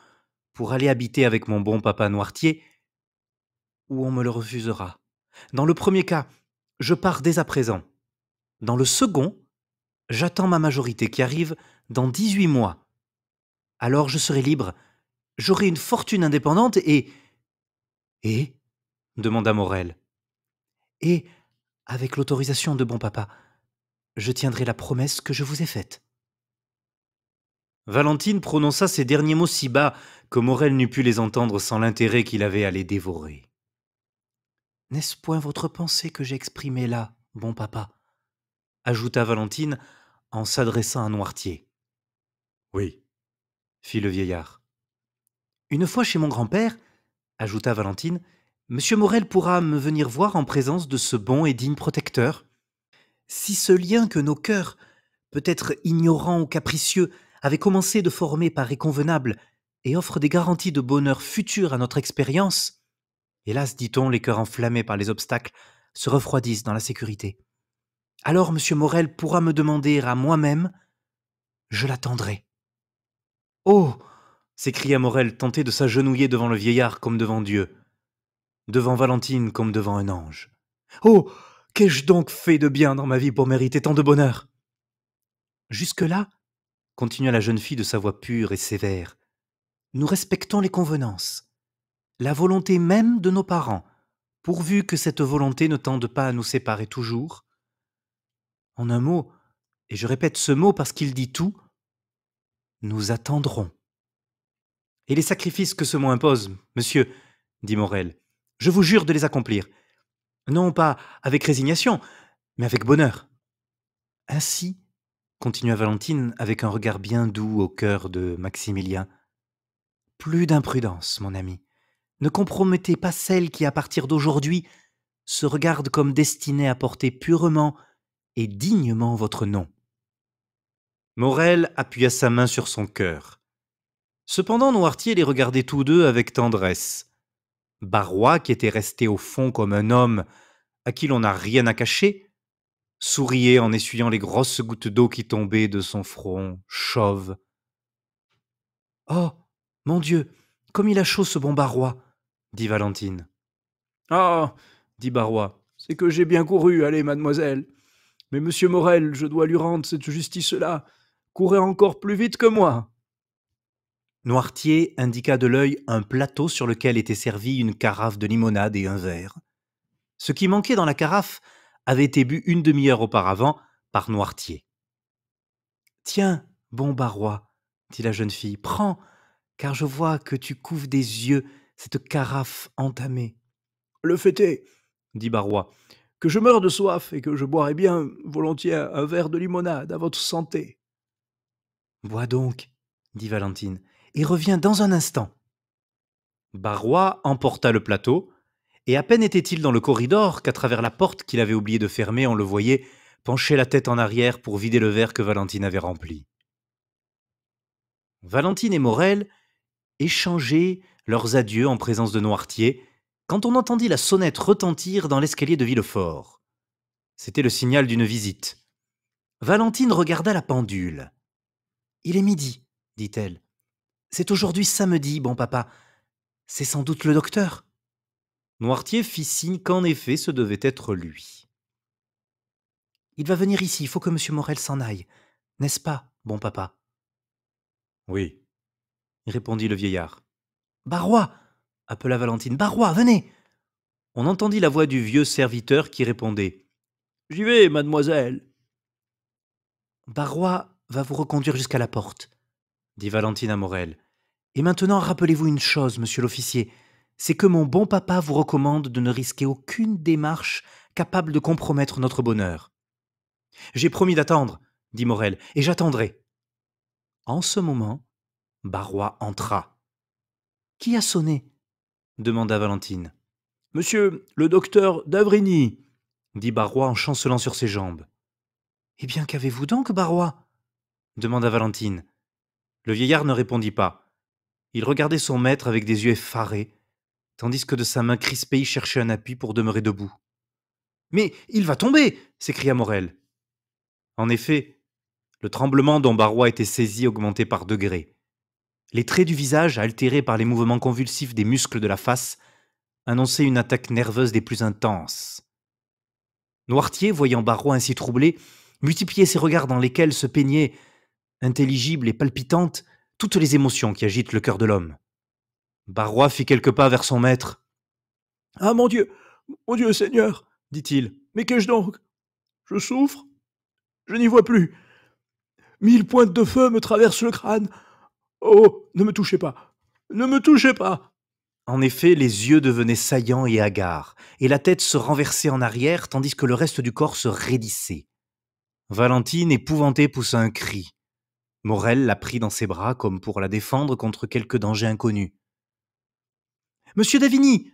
pour aller habiter avec mon bon papa Noirtier, ou on me le refusera. Dans le premier cas, je pars dès à présent. Dans le second, j'attends ma majorité qui arrive dans 18 mois. Alors je serai libre, j'aurai une fortune indépendante et... Et demanda Morel. Et, avec l'autorisation de bon papa, je tiendrai la promesse que je vous ai faite. Valentine prononça ces derniers mots si bas que Morel n'eût pu les entendre sans l'intérêt qu'il avait à les dévorer. N'est-ce point votre pensée que j'ai exprimée là, bon papa ajouta Valentine en s'adressant à Noirtier. Oui, fit le vieillard. Une fois chez mon grand-père, ajouta Valentine, monsieur Morel pourra me venir voir en présence de ce bon et digne protecteur. Si ce lien que nos cœurs, peut-être ignorants ou capricieux, avaient commencé de former paraît convenable et offre des garanties de bonheur futur à notre expérience, hélas, dit-on, les cœurs enflammés par les obstacles se refroidissent dans la sécurité. Alors monsieur Morel pourra me demander à moi-même, je l'attendrai. Oh s'écria Morel, tenté de s'agenouiller devant le vieillard comme devant Dieu, devant Valentine comme devant un ange. Oh qu'ai-je donc fait de bien dans ma vie pour mériter tant de bonheur? Jusque-là, continua la jeune fille de sa voix pure et sévère, nous respectons les convenances, la volonté même de nos parents, pourvu que cette volonté ne tende pas à nous séparer toujours. En un mot, et je répète ce mot parce qu'il dit tout, nous attendrons. Et les sacrifices que ce mot impose, monsieur, dit Morel, je vous jure de les accomplir. Non pas avec résignation, mais avec bonheur. Ainsi, continua Valentine avec un regard bien doux au cœur de Maximilien, plus d'imprudence, mon ami. Ne compromettez pas celle qui, à partir d'aujourd'hui, se regarde comme destinée à porter purement et dignement votre nom. Morel appuya sa main sur son cœur. Cependant, Noirtier les regardait tous deux avec tendresse. Barrois, qui était resté au fond comme un homme à qui l'on n'a rien à cacher, souriait en essuyant les grosses gouttes d'eau qui tombaient de son front chauve. « Oh, mon Dieu, comme il a chaud ce bon Barrois !» dit Valentine. « Ah !» dit Barrois, « c'est que j'ai bien couru, allez, mademoiselle. Mais monsieur Morel, je dois lui rendre cette justice-là. Courez encore plus vite que moi. » Noirtier indiqua de l'œil un plateau sur lequel était servie une carafe de limonade et un verre. Ce qui manquait dans la carafe avait été bu une demi-heure auparavant par Noirtier. « Tiens, bon Barrois, dit la jeune fille, prends, car je vois que tu couves des yeux cette carafe entamée. »« Le fait est, dit Barrois, que je meurs de soif et que je boirais bien volontiers un verre de limonade à votre santé. »« Bois donc, dit Valentine, et reviens dans un instant. » Barrois emporta le plateau, et à peine était-il dans le corridor qu'à travers la porte qu'il avait oublié de fermer, on le voyait pencher la tête en arrière pour vider le verre que Valentine avait rempli. Valentine et Morel échangeaient leurs adieux en présence de Noirtier, quand on entendit la sonnette retentir dans l'escalier de Villefort. C'était le signal d'une visite. Valentine regarda la pendule. « Il est midi, dit-elle. C'est aujourd'hui samedi, bon papa. C'est sans doute le docteur. » Noirtier fit signe qu'en effet ce devait être lui. Il va venir ici, il faut que monsieur Morel s'en aille. N'est-ce pas, bon papa? Oui, répondit le vieillard. Barrois! Appela Valentine. Barrois, venez! On entendit la voix du vieux serviteur qui répondait. J'y vais, mademoiselle. Barrois va vous reconduire jusqu'à la porte, dit Valentine à Morel. Et maintenant, rappelez-vous une chose, monsieur l'officier, c'est que mon bon papa vous recommande de ne risquer aucune démarche capable de compromettre notre bonheur. J'ai promis d'attendre, dit Morel, et j'attendrai. En ce moment, Barrois entra. Qui a sonné? Demanda Valentine. Monsieur le docteur d'Avrigny, dit Barrois en chancelant sur ses jambes. Eh bien, qu'avez-vous donc, Barrois? Demanda Valentine. Le vieillard ne répondit pas. Il regardait son maître avec des yeux effarés, tandis que de sa main crispée il cherchait un appui pour demeurer debout. Mais il va tomber! S'écria Morel. En effet, le tremblement dont Barrois était saisi augmentait par degrés. Les traits du visage, altérés par les mouvements convulsifs des muscles de la face, annonçaient une attaque nerveuse des plus intenses. Noirtier, voyant Barrois ainsi troublé, multipliait ses regards dans lesquels se peignaient, intelligibles et palpitantes, toutes les émotions qui agitent le cœur de l'homme. Barrois fit quelques pas vers son maître. « Ah, mon Dieu, Seigneur, dit-il, mais qu'ai-je donc? Je souffre, je n'y vois plus. 1000 pointes de feu me traversent le crâne. Oh, ne me touchez pas, ne me touchez pas. » En effet, les yeux devenaient saillants et hagards, et la tête se renversait en arrière, tandis que le reste du corps se raidissait. Valentine, épouvantée, poussa un cri. Morel la prit dans ses bras comme pour la défendre contre quelque danger inconnu. « Monsieur Davigny!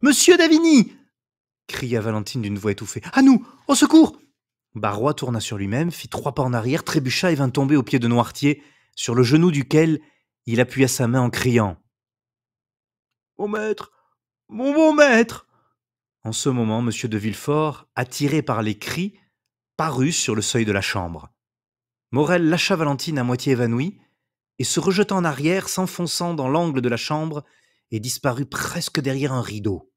Monsieur Davigny !» cria Valentine d'une voix étouffée. « À nous! Au secours !» Barrois tourna sur lui-même, fit 3 pas en arrière, trébucha et vint tomber aux pieds de Noirtier, sur le genou duquel il appuya sa main en criant. « Mon maître! Mon bon maître !» En ce moment, M. de Villefort, attiré par les cris, parut sur le seuil de la chambre. Morel lâcha Valentine à moitié évanouie, et se rejetant en arrière, s'enfonçant dans l'angle de la chambre, et disparut presque derrière un rideau.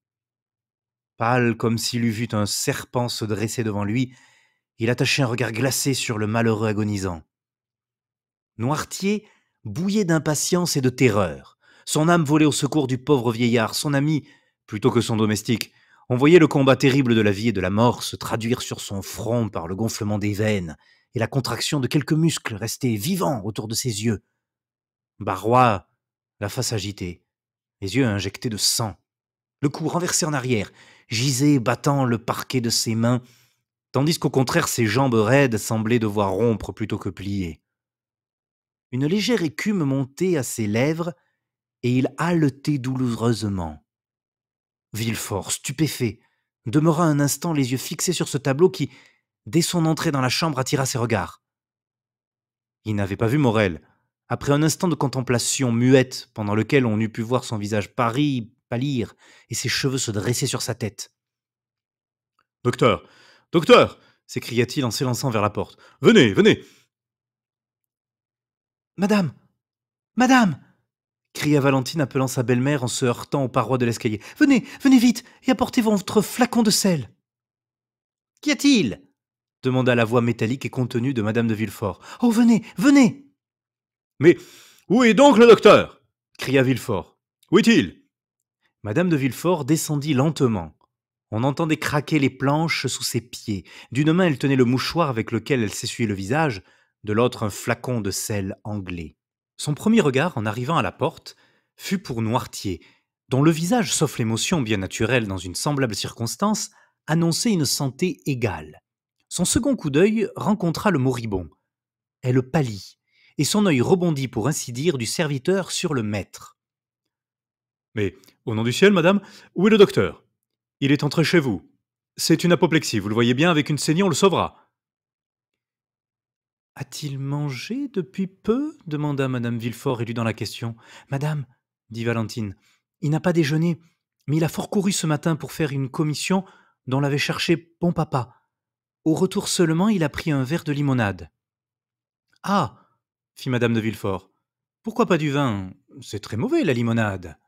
Pâle comme s'il eût vu un serpent se dresser devant lui, il attachait un regard glacé sur le malheureux agonisant. Noirtier bouillait d'impatience et de terreur. Son âme volait au secours du pauvre vieillard, son ami, plutôt que son domestique. On voyait le combat terrible de la vie et de la mort se traduire sur son front par le gonflement des veines et la contraction de quelques muscles restés vivants autour de ses yeux. Barrois, la face agitée, les yeux injectés de sang, le cou renversé en arrière, gisait battant le parquet de ses mains, tandis qu'au contraire ses jambes raides semblaient devoir rompre plutôt que plier. Une légère écume montait à ses lèvres et il haletait douloureusement. Villefort, stupéfait, demeura un instant les yeux fixés sur ce tableau qui, dès son entrée dans la chambre, attira ses regards. Il n'avait pas vu Morel. Après un instant de contemplation muette, pendant lequel on eût pu voir son visage pâlir et ses cheveux se dresser sur sa tête. « Docteur, docteur !» s'écria-t-il en s'élançant vers la porte. « Venez, venez !»« Madame, madame !» cria Valentine appelant sa belle-mère en se heurtant aux parois de l'escalier. « Venez, venez vite et apportez votre flacon de sel. »« Qu'y a-t-il » demanda la voix métallique et contenue de madame de Villefort. « Oh, venez, venez !»« Mais où est donc le docteur ?» cria Villefort. « Où est-il » Madame de Villefort descendit lentement. On entendait craquer les planches sous ses pieds. D'une main, elle tenait le mouchoir avec lequel elle s'essuyait le visage, de l'autre un flacon de sel anglais. Son premier regard, en arrivant à la porte, fut pour Noirtier, dont le visage, sauf l'émotion bien naturelle dans une semblable circonstance, annonçait une santé égale. Son second coup d'œil rencontra le moribond. Elle pâlit, et son œil rebondit pour ainsi dire du serviteur sur le maître. « Mais, au nom du ciel, madame, où est le docteur ? Il est entré chez vous. C'est une apoplexie, vous le voyez bien, avec une saignée, on le sauvera. » « A-t-il mangé depuis peu ?» demanda madame Villefort, éludant la question. « Madame, dit Valentine, il n'a pas déjeuné, mais il a fort couru ce matin pour faire une commission dont l'avait cherché bon papa. Au retour seulement, il a pris un verre de limonade. »« Ah !» fit madame de Villefort. « Pourquoi pas du vin? C'est très mauvais, la limonade. »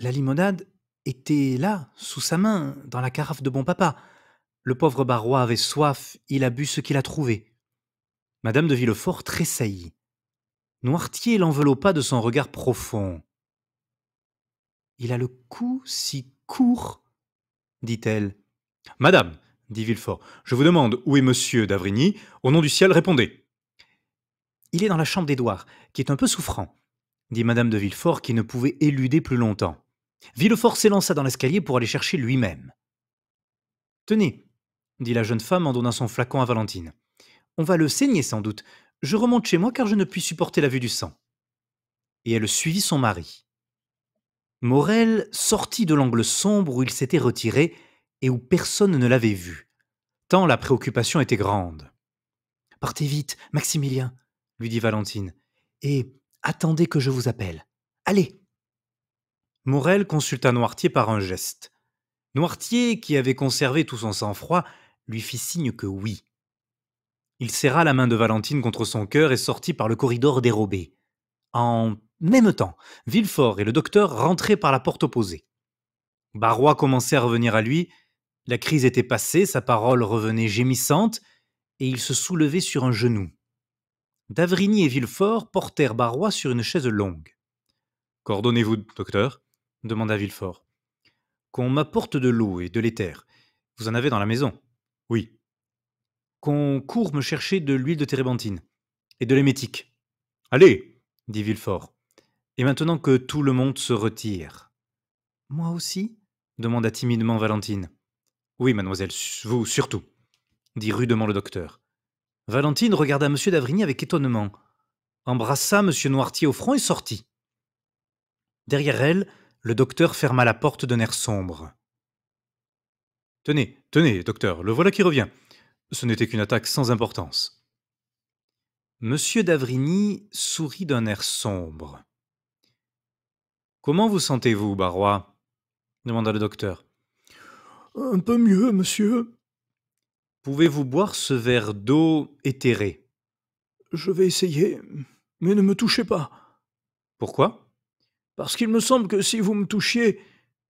La limonade était là, sous sa main, dans la carafe de bon papa. Le pauvre Barrois avait soif, il a bu ce qu'il a trouvé. Madame de Villefort tressaillit. Noirtier l'enveloppa de son regard profond. Il a le cou si court, dit-elle. Madame, dit Villefort, je vous demande où est monsieur d'Avrigny. Au nom du ciel, répondez. Il est dans la chambre d'Édouard, qui est un peu souffrant, dit madame de Villefort, qui ne pouvait éluder plus longtemps. Villefort s'élança dans l'escalier pour aller chercher lui-même. Tenez, dit la jeune femme en donnant son flacon à Valentine. On va le saigner sans doute. Je remonte chez moi car je ne puis supporter la vue du sang. Et elle suivit son mari. Morel sortit de l'angle sombre où il s'était retiré et où personne ne l'avait vu, tant la préoccupation était grande. Partez vite, Maximilien, lui dit Valentine, et attendez que je vous appelle. Allez. Morel consulta Noirtier par un geste. Noirtier, qui avait conservé tout son sang-froid, lui fit signe que oui. Il serra la main de Valentine contre son cœur et sortit par le corridor dérobé. En même temps, Villefort et le docteur rentraient par la porte opposée. Barrois commençait à revenir à lui. La crise était passée, sa parole revenait gémissante, et il se soulevait sur un genou. D'avrigny et Villefort portèrent Barrois sur une chaise longue. « Qu'ordonnez-vous, docteur » demanda Villefort. « Qu'on m'apporte de l'eau et de l'éther. Vous en avez dans la maison ?»« Oui. »« Qu'on court me chercher de l'huile de térébenthine et de l'émétique. »« Allez !» dit Villefort. « Et maintenant que tout le monde se retire. »« Moi aussi ?» demanda timidement Valentine. « Oui, mademoiselle, vous surtout, » dit rudement le docteur. Valentine regarda M. d'Avrigny avec étonnement, embrassa M. Noirtier au front et sortit. Derrière elle, le docteur ferma la porte d'un air sombre. « Tenez, tenez, docteur, le voilà qui revient. Ce n'était qu'une attaque sans importance. » M. d'Avrigny sourit d'un air sombre. « Comment vous sentez-vous, Barrois ?» demanda le docteur. « Un peu mieux, monsieur. »« Pouvez-vous boire ce verre d'eau éthérée ?»« Je vais essayer, mais ne me touchez pas. »« Pourquoi ?»« Parce qu'il me semble que si vous me touchiez,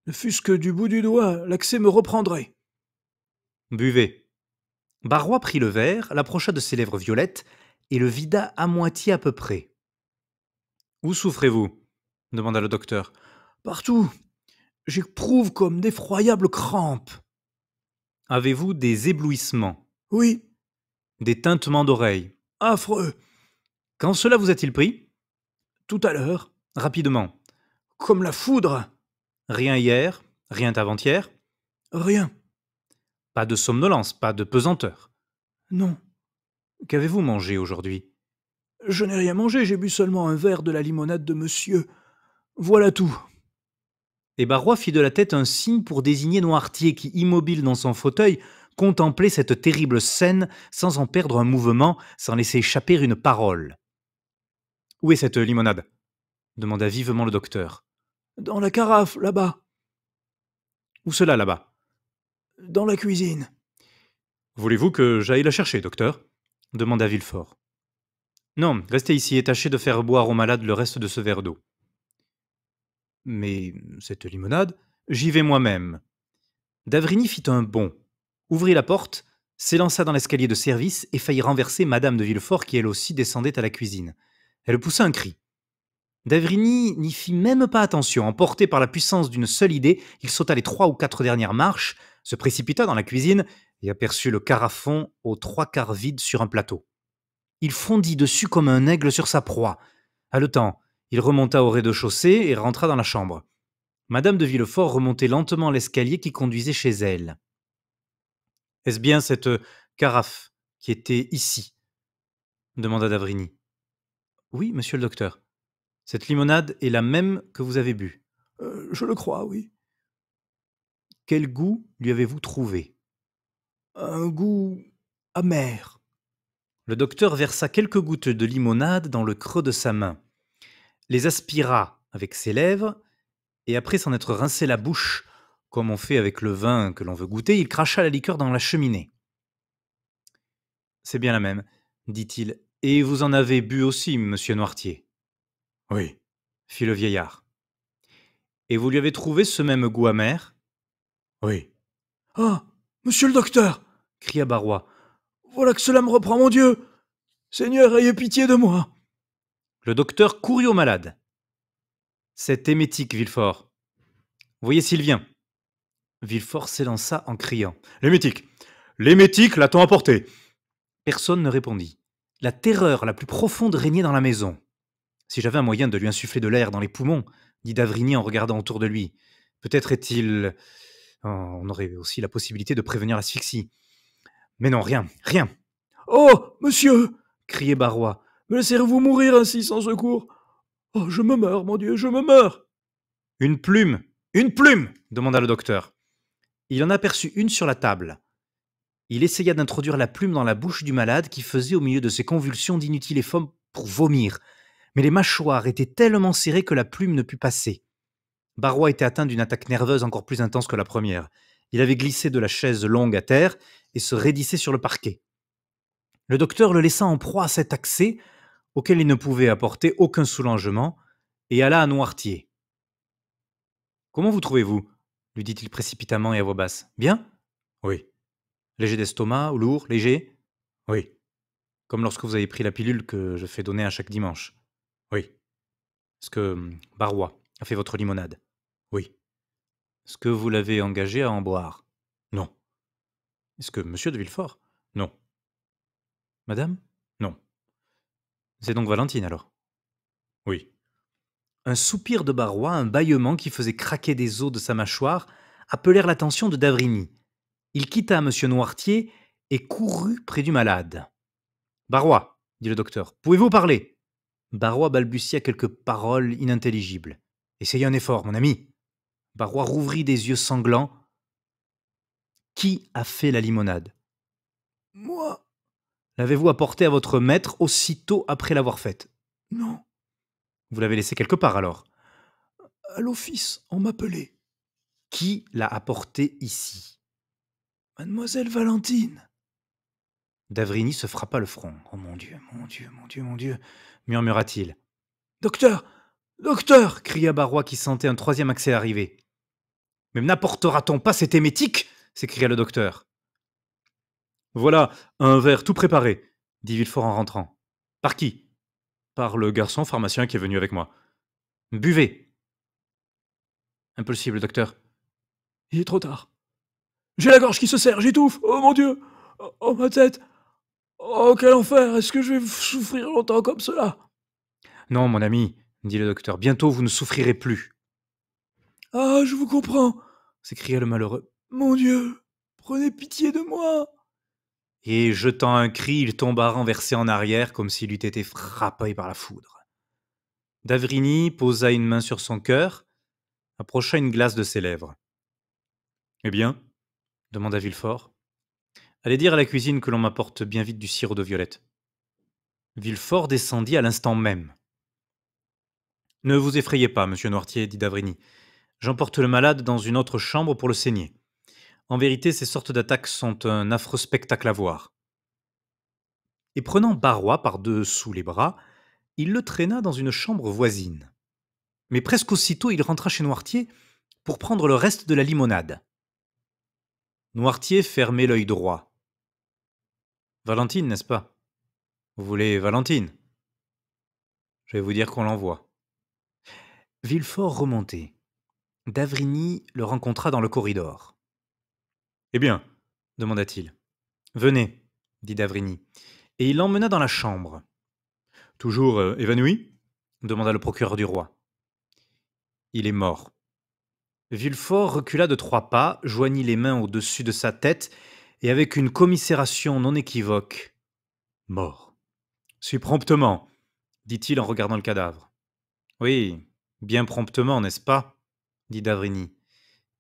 ne fût-ce que du bout du doigt, l'accès me reprendrait. »« Buvez. » Barrois prit le verre, l'approcha de ses lèvres violettes et le vida à moitié à peu près. « Où souffrez-vous ?» demanda le docteur. « Partout. J'éprouve comme d'effroyables crampes. »« Avez-vous des éblouissements ?»« Oui. »« Des tintements d'oreilles ?»« Affreux. »« Quand cela vous a-t-il pris ?»« Tout à l'heure, rapidement. »« Comme la foudre. »« Rien hier, rien avant-hier ?»« Rien. »« Pas de somnolence, pas de pesanteur. »« Non. »« Qu'avez-vous mangé aujourd'hui ?»« Je n'ai rien mangé, j'ai bu seulement un verre de la limonade de monsieur. Voilà tout. » Et Barrois fit de la tête un signe pour désigner Noirtier qui, immobile dans son fauteuil, contemplait cette terrible scène sans en perdre un mouvement, sans laisser échapper une parole. « Où est cette limonade ?» demanda vivement le docteur. « Dans la carafe, là-bas. »« Où cela, là-bas ?»« Dans la cuisine. »« Voulez-vous que j'aille la chercher, docteur ?» demanda Villefort. « Non, restez ici et tâchez de faire boire au malade le reste de ce verre d'eau. »« Mais cette limonade, j'y vais moi-même. » D'avrigny fit un bond, ouvrit la porte, s'élança dans l'escalier de service et faillit renverser madame de Villefort qui elle aussi descendait à la cuisine. Elle poussa un cri. D'avrigny n'y fit même pas attention. Emporté par la puissance d'une seule idée, il sauta les 3 ou 4 dernières marches, se précipita dans la cuisine et aperçut le carafon aux 3/4 vide sur un plateau. Il fondit dessus comme un aigle sur sa proie. Haletant, il remonta au rez-de-chaussée et rentra dans la chambre. Madame de Villefort remontait lentement l'escalier qui conduisait chez elle. « Est-ce bien cette carafe qui était ici ?» demanda d'Avrigny. « Oui, monsieur le docteur. Cette limonade est la même que vous avez bue. »« Je le crois, oui. »« Quel goût lui avez-vous trouvé ?»« Un goût amer. » Le docteur versa quelques gouttes de limonade dans le creux de sa main, les aspira avec ses lèvres, et après s'en être rincé la bouche, comme on fait avec le vin que l'on veut goûter, il cracha la liqueur dans la cheminée. « C'est bien la même, » dit-il. « Et vous en avez bu aussi, monsieur Noirtier ?»« Oui, » fit le vieillard. « Et vous lui avez trouvé ce même goût amer ?»« Oui. »« Ah ! Monsieur le docteur, cria Barrois. voilà que cela me reprend, mon Dieu. Seigneur, ayez pitié de moi. Le docteur courut au malade. C'est émétique, Villefort. Voyez s'il vient. Villefort s'élança en criant. L'émétique. L'émétique l'a-t-on apporté? Personne ne répondit. La terreur la plus profonde régnait dans la maison. Si j'avais un moyen de lui insuffler de l'air dans les poumons, dit d'Avrigny en regardant autour de lui. Peut-être est-il... On aurait aussi la possibilité de prévenir l'asphyxie. Mais non, rien, rien. Oh, monsieur, criait Barrois. me laisserez-vous mourir ainsi sans secours? Oh, je me meurs, mon Dieu, je me meurs. Une plume, une plume, demanda le docteur. Il en aperçut une sur la table. Il essaya d'introduire la plume dans la bouche du malade qui faisait au milieu de ses convulsions d'inutile effort pour vomir. Mais les mâchoires étaient tellement serrées que la plume ne put passer. Barrois était atteint d'une attaque nerveuse encore plus intense que la première. Il avait glissé de la chaise longue à terre et se raidissait sur le parquet. Le docteur le laissa en proie à cet accès, auquel il ne pouvait apporter aucun soulagement, et alla à Noirtier. « Comment vous trouvez-vous » lui dit-il précipitamment et à voix basse. « Bien ?»« Oui. »« Léger d'estomac, lourd, léger ?»« Oui. »« Comme lorsque vous avez pris la pilule que je fais donner à chaque dimanche. »« Oui. »« Est-ce que Barrois a fait votre limonade ?»« Oui. »« Est-ce que vous l'avez engagé à en boire ?»« Non. »« Est-ce que monsieur de Villefort ?»« Non. »« Madame ?»« Non. »« C'est donc Valentine alors ?»« Oui. » Un soupir de Barrois, un bâillement qui faisait craquer des os de sa mâchoire, appelèrent l'attention de d'Avrigny. Il quitta M. Noirtier et courut près du malade. « Barrois, dit le docteur, pouvez-vous parler ?» Barrois balbutia quelques paroles inintelligibles. « Essayez un effort, mon ami. » Barrois rouvrit des yeux sanglants. « Qui a fait la limonade ?»« Moi. » ?»« L'avez-vous apportée à votre maître aussitôt après l'avoir faite ?»« Non. » »« Vous l'avez laissée quelque part alors ?»« À l'office, on m'appelait. »« Qui l'a apportée ici ?»« Mademoiselle Valentine. » D'avrigny se frappa le front. « Oh mon Dieu, mon Dieu, mon Dieu, mon Dieu !» murmura-t-il. « Docteur, docteur !» cria Barrois qui sentait un troisième accès arriver. « Mais n'apportera-t-on pas cet émétique ?» s'écria le docteur. « Voilà un verre tout préparé, » dit Villefort en rentrant. « Par qui ?»« Par le garçon pharmacien qui est venu avec moi. »« Buvez !» Impulsif, le docteur. Il est trop tard. J'ai la gorge qui se serre, j'étouffe. Oh mon Dieu. Oh ma tête. Oh quel enfer. Est-ce que je vais souffrir longtemps comme cela? Non, mon ami, dit le docteur. Bientôt vous ne souffrirez plus. Ah, je vous comprends, s'écria le malheureux. Mon Dieu, prenez pitié de moi. Et jetant un cri, il tomba renversé en arrière comme s'il eût été frappé par la foudre. D'avrigny posa une main sur son cœur, approcha une glace de ses lèvres. « Eh bien ?» demanda Villefort. « Allez dire à la cuisine que l'on m'apporte bien vite du sirop de violette. » Villefort descendit à l'instant même. « Ne vous effrayez pas, monsieur Noirtier, dit d'Avrigny. J'emporte le malade dans une autre chambre pour le saigner. En vérité, ces sortes d'attaques sont un affreux spectacle à voir. » Et prenant Barrois par-dessous les bras, il le traîna dans une chambre voisine. Mais presque aussitôt, il rentra chez Noirtier pour prendre le reste de la limonade. Noirtier fermait l'œil droit. « Valentine, n'est-ce pas? Vous voulez Valentine? Je vais vous dire qu'on l'envoie. » Villefort remontait. D'avrigny le rencontra dans le corridor. « Eh bien ?» demanda-t-il. « Venez, dit d'Avrigny, et il l'emmena dans la chambre. « Toujours évanoui ?» demanda le procureur du roi. « Il est mort. » Villefort recula de 3 pas, joignit les mains au-dessus de sa tête, et avec une commisération non équivoque. « Mort. Si promptement, dit-il en regardant le cadavre. « Oui, bien promptement, n'est-ce pas? Dit d'Avrigny.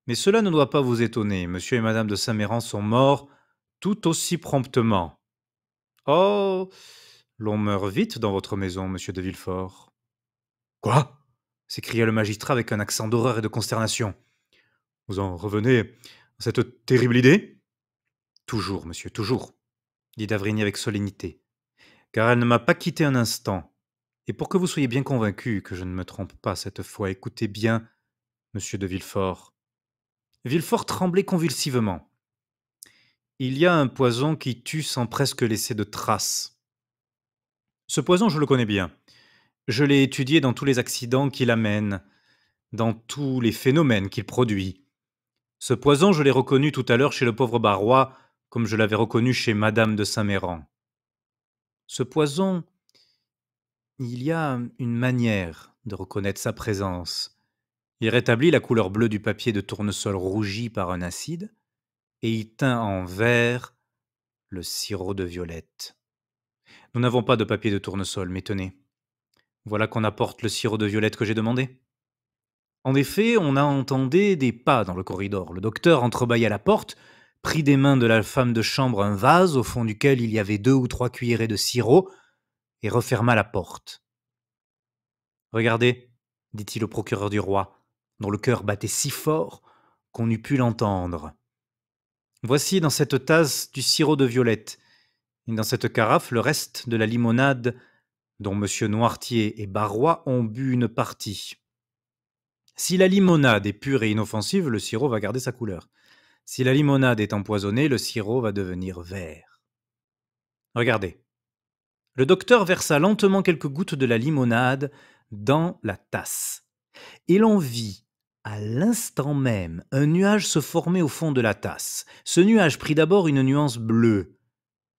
Mais cela ne doit pas vous étonner. Monsieur et madame de Saint-Méran sont morts tout aussi promptement. Oh, l'on meurt vite dans votre maison, monsieur de Villefort. »« Quoi ?» s'écria le magistrat avec un accent d'horreur et de consternation. « Vous en revenez à cette terrible idée ?»« Toujours, monsieur, toujours, » dit d'Avrigny avec solennité, « car elle ne m'a pas quitté un instant. Et pour que vous soyez bien convaincu que je ne me trompe pas cette fois, écoutez bien, monsieur de Villefort. » Villefort tremblait convulsivement. Il y a un poison qui tue sans presque laisser de traces. Ce poison, je le connais bien. Je l'ai étudié dans tous les accidents qu'il amène, dans tous les phénomènes qu'il produit. Ce poison, je l'ai reconnu tout à l'heure chez le pauvre Barrois, comme je l'avais reconnu chez Madame de Saint-Méran. Ce poison, il y a une manière de reconnaître sa présence. Il rétablit la couleur bleue du papier de tournesol rougi par un acide, et il teint en vert le sirop de violette. Nous n'avons pas de papier de tournesol, mais tenez, voilà qu'on apporte le sirop de violette que j'ai demandé. En effet, on a entendu des pas dans le corridor. Le docteur entrebâilla la porte, prit des mains de la femme de chambre un vase au fond duquel il y avait 2 ou 3 cuillerées de sirop et referma la porte. Regardez, dit-il au procureur du roi, dont le cœur battait si fort qu'on eût pu l'entendre. Voici dans cette tasse du sirop de violette, et dans cette carafe le reste de la limonade dont M. Noirtier et Barrois ont bu une partie. Si la limonade est pure et inoffensive, le sirop va garder sa couleur. Si la limonade est empoisonnée, le sirop va devenir vert. Regardez. Le docteur versa lentement quelques gouttes de la limonade dans la tasse. Et l'on vit, à l'instant même, un nuage se former au fond de la tasse. Ce nuage prit d'abord une nuance bleue,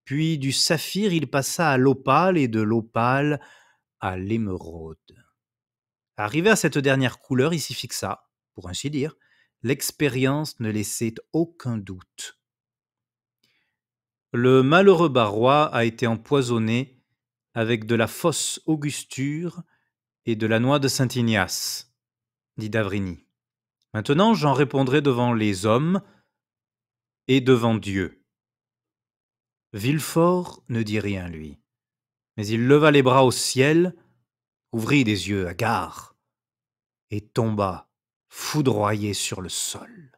puis du saphir il passa à l'opale et de l'opale à l'émeraude. Arrivé à cette dernière couleur, il s'y fixa, pour ainsi dire. L'expérience ne laissait aucun doute. Le malheureux Barrois a été empoisonné avec de la fausse Augusture et de la noix de Saint-Ignace, dit d'Avrigny. Maintenant, j'en répondrai devant les hommes et devant Dieu. Villefort ne dit rien, lui, mais il leva les bras au ciel, ouvrit des yeux hagards et tomba foudroyé sur le sol.